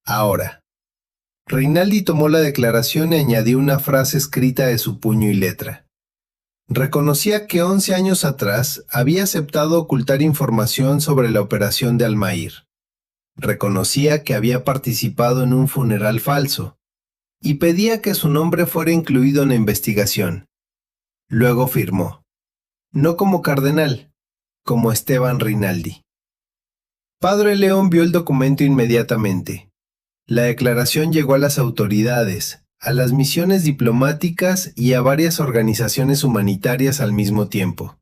Ahora. Rinaldi tomó la declaración y añadió una frase escrita de su puño y letra. Reconocía que 11 años atrás había aceptado ocultar información sobre la operación de Almair. Reconocía que había participado en un funeral falso y pedía que su nombre fuera incluido en la investigación. Luego firmó, no como cardenal, como Esteban Rinaldi. Padre León vio el documento inmediatamente. La declaración llegó a las autoridades, a las misiones diplomáticas y a varias organizaciones humanitarias al mismo tiempo.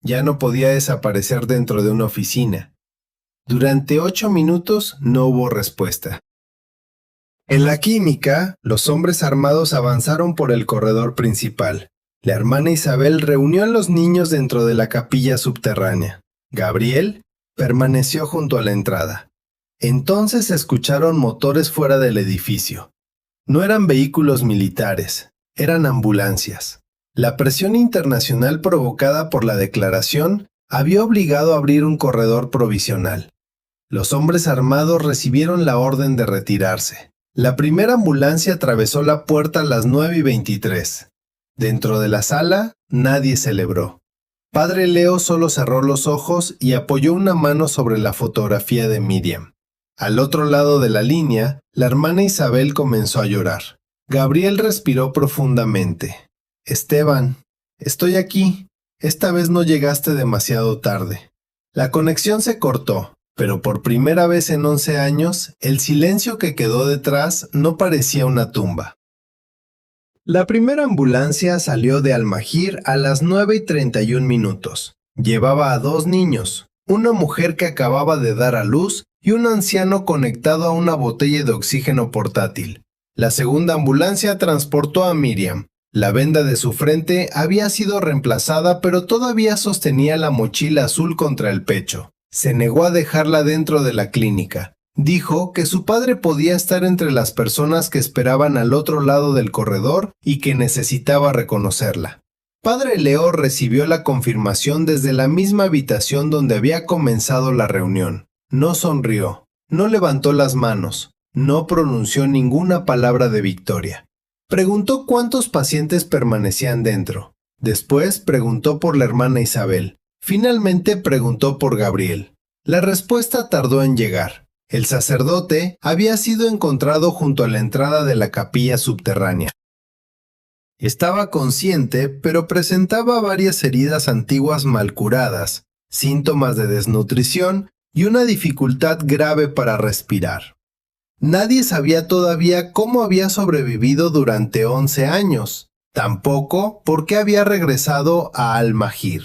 Ya no podía desaparecer dentro de una oficina. Durante 8 minutos no hubo respuesta. En la química, los hombres armados avanzaron por el corredor principal. La hermana Isabel reunió a los niños dentro de la capilla subterránea. Gabriel permaneció junto a la entrada. Entonces se escucharon motores fuera del edificio. No eran vehículos militares, eran ambulancias. La presión internacional provocada por la declaración había obligado a abrir un corredor provisional. Los hombres armados recibieron la orden de retirarse. La primera ambulancia atravesó la puerta a las 9:23. Dentro de la sala, nadie celebró. Padre Leo solo cerró los ojos y apoyó una mano sobre la fotografía de Miriam. Al otro lado de la línea, la hermana Isabel comenzó a llorar. Gabriel respiró profundamente. Esteban, estoy aquí. Esta vez no llegaste demasiado tarde. La conexión se cortó, pero por primera vez en 11 años, el silencio que quedó detrás no parecía una tumba. La primera ambulancia salió de Almagir a las 9:31. Llevaba a 2 niños, una mujer que acababa de dar a luz y un anciano conectado a una botella de oxígeno portátil. La segunda ambulancia transportó a Miriam. La venda de su frente había sido reemplazada, pero todavía sostenía la mochila azul contra el pecho. Se negó a dejarla dentro de la clínica. Dijo que su padre podía estar entre las personas que esperaban al otro lado del corredor y que necesitaba reconocerla. Padre Leo recibió la confirmación desde la misma habitación donde había comenzado la reunión. No sonrió, no levantó las manos, no pronunció ninguna palabra de victoria. Preguntó cuántos pacientes permanecían dentro. Después preguntó por la hermana Isabel. Finalmente preguntó por Gabriel. La respuesta tardó en llegar. El sacerdote había sido encontrado junto a la entrada de la capilla subterránea. Estaba consciente, pero presentaba varias heridas antiguas mal curadas, síntomas de desnutrición y una dificultad grave para respirar. Nadie sabía todavía cómo había sobrevivido durante 11 años, tampoco por qué había regresado a Al-Mahir.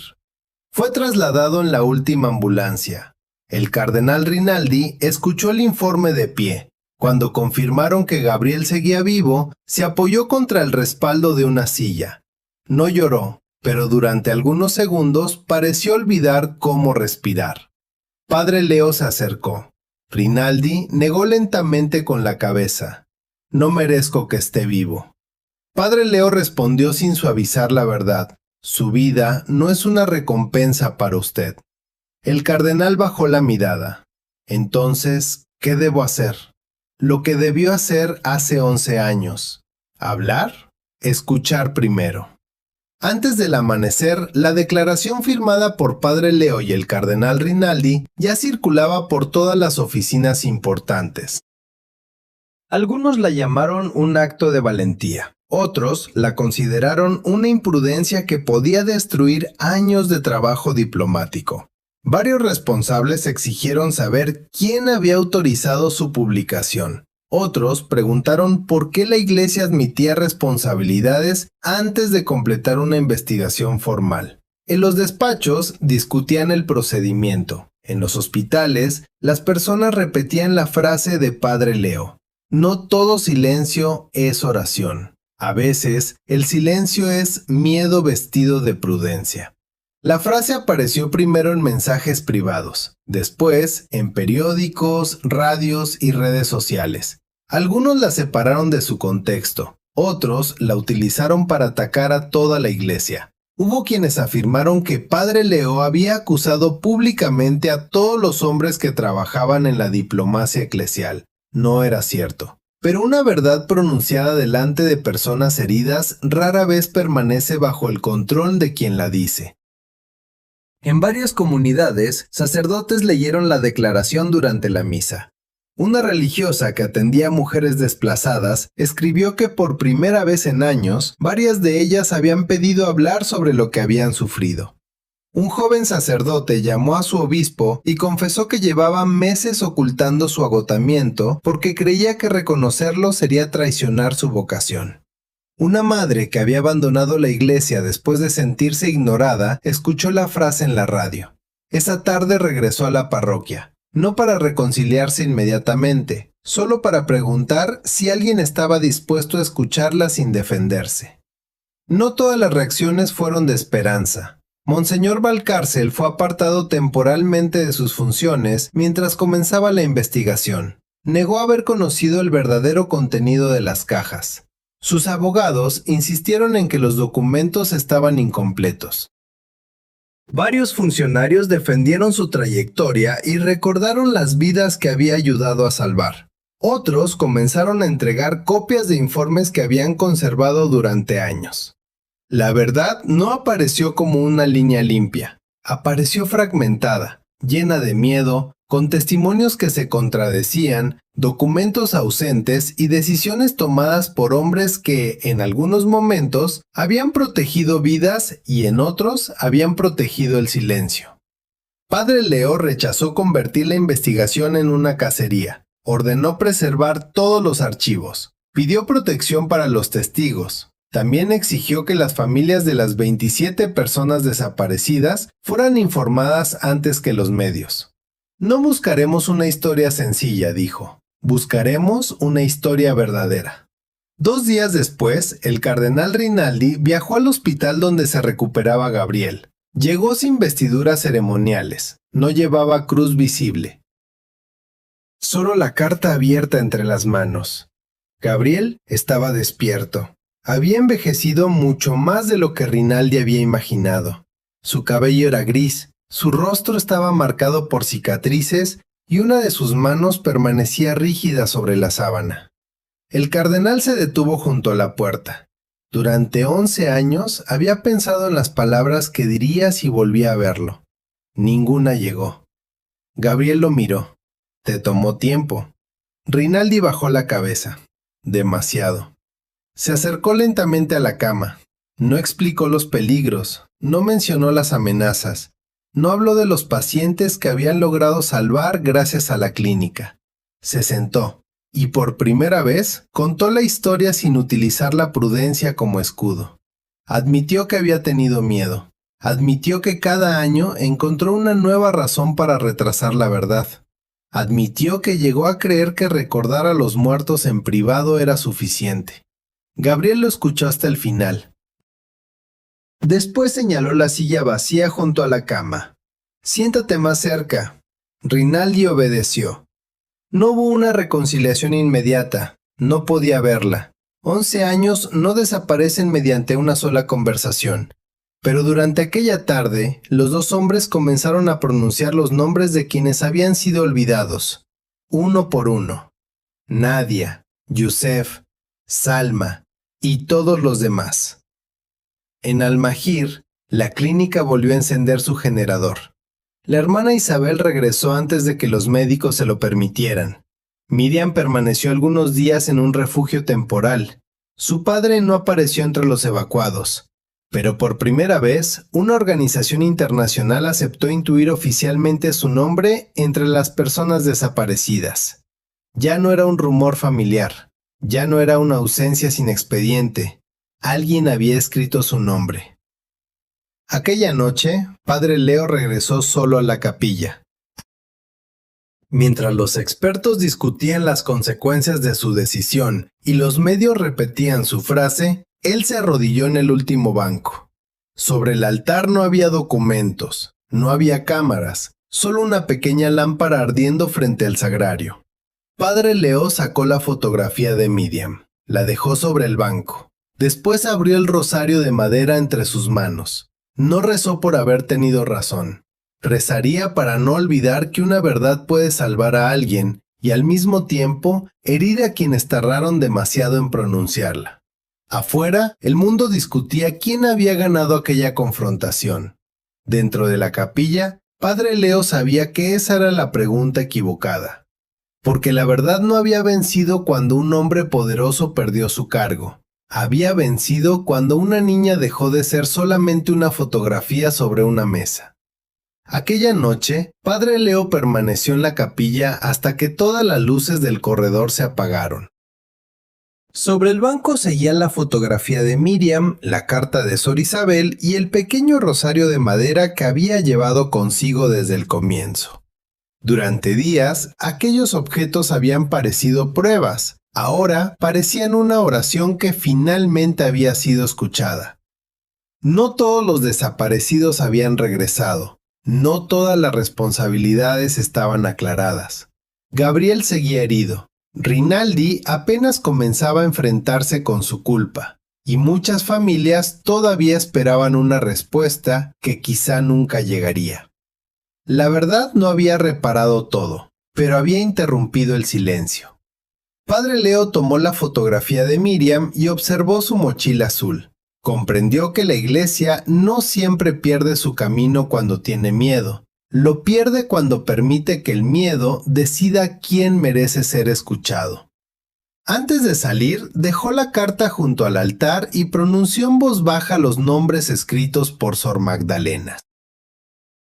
Fue trasladado en la última ambulancia. El cardenal Rinaldi escuchó el informe de pie. Cuando confirmaron que Gabriel seguía vivo, se apoyó contra el respaldo de una silla. No lloró, pero durante algunos segundos pareció olvidar cómo respirar. Padre Leo se acercó. Rinaldi negó lentamente con la cabeza. No merezco que esté vivo. Padre Leo respondió sin suavizar la verdad. Su vida no es una recompensa para usted. El cardenal bajó la mirada. Entonces, ¿qué debo hacer? Lo que debió hacer hace 11 años. ¿Hablar? Escuchar primero. Antes del amanecer, la declaración firmada por Padre Leo y el cardenal Rinaldi ya circulaba por todas las oficinas importantes. Algunos la llamaron un acto de valentía. Otros la consideraron una imprudencia que podía destruir años de trabajo diplomático. Varios responsables exigieron saber quién había autorizado su publicación. Otros preguntaron por qué la Iglesia admitía responsabilidades antes de completar una investigación formal. En los despachos discutían el procedimiento. En los hospitales, las personas repetían la frase de Padre Leo: no todo silencio es oración. A veces, el silencio es miedo vestido de prudencia. La frase apareció primero en mensajes privados, después en periódicos, radios y redes sociales. Algunos la separaron de su contexto, otros la utilizaron para atacar a toda la Iglesia. Hubo quienes afirmaron que Padre Leo había acusado públicamente a todos los hombres que trabajaban en la diplomacia eclesial. No era cierto. Pero una verdad pronunciada delante de personas heridas rara vez permanece bajo el control de quien la dice. En varias comunidades, sacerdotes leyeron la declaración durante la misa. Una religiosa que atendía a mujeres desplazadas escribió que por primera vez en años, varias de ellas habían pedido hablar sobre lo que habían sufrido. Un joven sacerdote llamó a su obispo y confesó que llevaba meses ocultando su agotamiento porque creía que reconocerlo sería traicionar su vocación. Una madre que había abandonado la iglesia después de sentirse ignorada escuchó la frase en la radio. Esa tarde regresó a la parroquia, no para reconciliarse inmediatamente, solo para preguntar si alguien estaba dispuesto a escucharla sin defenderse. No todas las reacciones fueron de esperanza. Monseñor Valcárcel fue apartado temporalmente de sus funciones mientras comenzaba la investigación. Negó haber conocido el verdadero contenido de las cajas. Sus abogados insistieron en que los documentos estaban incompletos. Varios funcionarios defendieron su trayectoria y recordaron las vidas que había ayudado a salvar. Otros comenzaron a entregar copias de informes que habían conservado durante años. La verdad no apareció como una línea limpia. Apareció fragmentada, llena de miedo, con testimonios que se contradecían, documentos ausentes y decisiones tomadas por hombres que, en algunos momentos, habían protegido vidas y en otros habían protegido el silencio. Padre Leo rechazó convertir la investigación en una cacería. Ordenó preservar todos los archivos. Pidió protección para los testigos. También exigió que las familias de las 27 personas desaparecidas fueran informadas antes que los medios. No buscaremos una historia sencilla, dijo. Buscaremos una historia verdadera. 2 días después, el cardenal Rinaldi viajó al hospital donde se recuperaba Gabriel. Llegó sin vestiduras ceremoniales. No llevaba cruz visible. Solo la carta abierta entre las manos. Gabriel estaba despierto. Había envejecido mucho más de lo que Rinaldi había imaginado. Su cabello era gris, su rostro estaba marcado por cicatrices y una de sus manos permanecía rígida sobre la sábana. El cardenal se detuvo junto a la puerta. Durante 11 años había pensado en las palabras que diría si volvía a verlo. Ninguna llegó. Gabriel lo miró. «Te tomó tiempo». Rinaldi bajó la cabeza. «Demasiado». Se acercó lentamente a la cama. No explicó los peligros, no mencionó las amenazas, no habló de los pacientes que habían logrado salvar gracias a la clínica. Se sentó y por primera vez contó la historia sin utilizar la prudencia como escudo. Admitió que había tenido miedo. Admitió que cada año encontró una nueva razón para retrasar la verdad. Admitió que llegó a creer que recordar a los muertos en privado era suficiente. Gabriel lo escuchó hasta el final. Después señaló la silla vacía junto a la cama. «Siéntate más cerca». Rinaldi obedeció. No hubo una reconciliación inmediata. No podía verla. 11 años no desaparecen mediante una sola conversación. Pero durante aquella tarde, los dos hombres comenzaron a pronunciar los nombres de quienes habían sido olvidados, uno por uno. Nadia, Yusef, Salma y todos los demás. En Almajir, la clínica volvió a encender su generador. La hermana Isabel regresó antes de que los médicos se lo permitieran. Miriam permaneció algunos días en un refugio temporal. Su padre no apareció entre los evacuados. Pero por primera vez, una organización internacional aceptó intuir oficialmente su nombre entre las personas desaparecidas. Ya no era un rumor familiar, ya no era una ausencia sin expediente. Alguien había escrito su nombre. Aquella noche, Padre Leo regresó solo a la capilla. Mientras los expertos discutían las consecuencias de su decisión y los medios repetían su frase, él se arrodilló en el último banco. Sobre el altar no había documentos, no había cámaras, solo una pequeña lámpara ardiendo frente al sagrario. Padre Leo sacó la fotografía de Miriam, la dejó sobre el banco. Después abrió el rosario de madera entre sus manos. No rezó por haber tenido razón. Rezaría para no olvidar que una verdad puede salvar a alguien y al mismo tiempo herir a quienes tardaron demasiado en pronunciarla. Afuera, el mundo discutía quién había ganado aquella confrontación. Dentro de la capilla, Padre Leo sabía que esa era la pregunta equivocada. Porque la verdad no había vencido cuando un hombre poderoso perdió su cargo. Había vencido cuando una niña dejó de ser solamente una fotografía sobre una mesa. Aquella noche, Padre Leo permaneció en la capilla hasta que todas las luces del corredor se apagaron. Sobre el banco seguía la fotografía de Miriam, la carta de Sor Isabel y el pequeño rosario de madera que había llevado consigo desde el comienzo. Durante días, aquellos objetos habían parecido pruebas. Ahora parecían una oración que finalmente había sido escuchada. No todos los desaparecidos habían regresado. No todas las responsabilidades estaban aclaradas. Gabriel seguía herido. Rinaldi apenas comenzaba a enfrentarse con su culpa. Y muchas familias todavía esperaban una respuesta que quizá nunca llegaría. La verdad no había reparado todo, pero había interrumpido el silencio. Padre Leo tomó la fotografía de Miriam y observó su mochila azul. Comprendió que la iglesia no siempre pierde su camino cuando tiene miedo. Lo pierde cuando permite que el miedo decida quién merece ser escuchado. Antes de salir, dejó la carta junto al altar y pronunció en voz baja los nombres escritos por Sor Magdalena.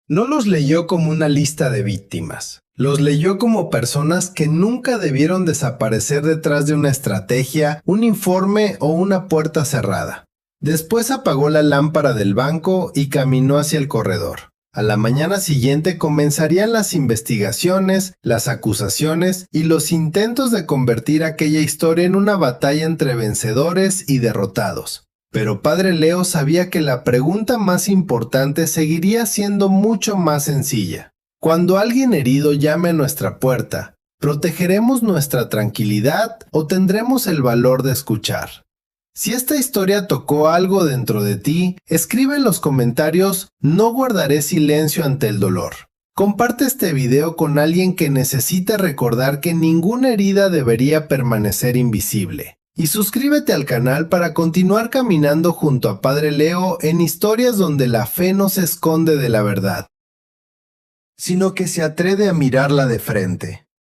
No los leyó como una lista de víctimas. Los leyó como personas que nunca debieron desaparecer detrás de una estrategia, un informe o una puerta cerrada. Después apagó la lámpara del banco y caminó hacia el corredor. A la mañana siguiente comenzarían las investigaciones, las acusaciones y los intentos de convertir aquella historia en una batalla entre vencedores y derrotados. Pero Padre Leo sabía que la pregunta más importante seguiría siendo mucho más sencilla. Cuando alguien herido llame a nuestra puerta, ¿protegeremos nuestra tranquilidad o tendremos el valor de escuchar? Si esta historia tocó algo dentro de ti, escribe en los comentarios «No guardaré silencio ante el dolor». Comparte este video con alguien que necesita recordar que ninguna herida debería permanecer invisible. Y suscríbete al canal para continuar caminando junto a Padre Leo en historias donde la fe no se esconde de la verdad, sino que se atreve a mirarla de frente.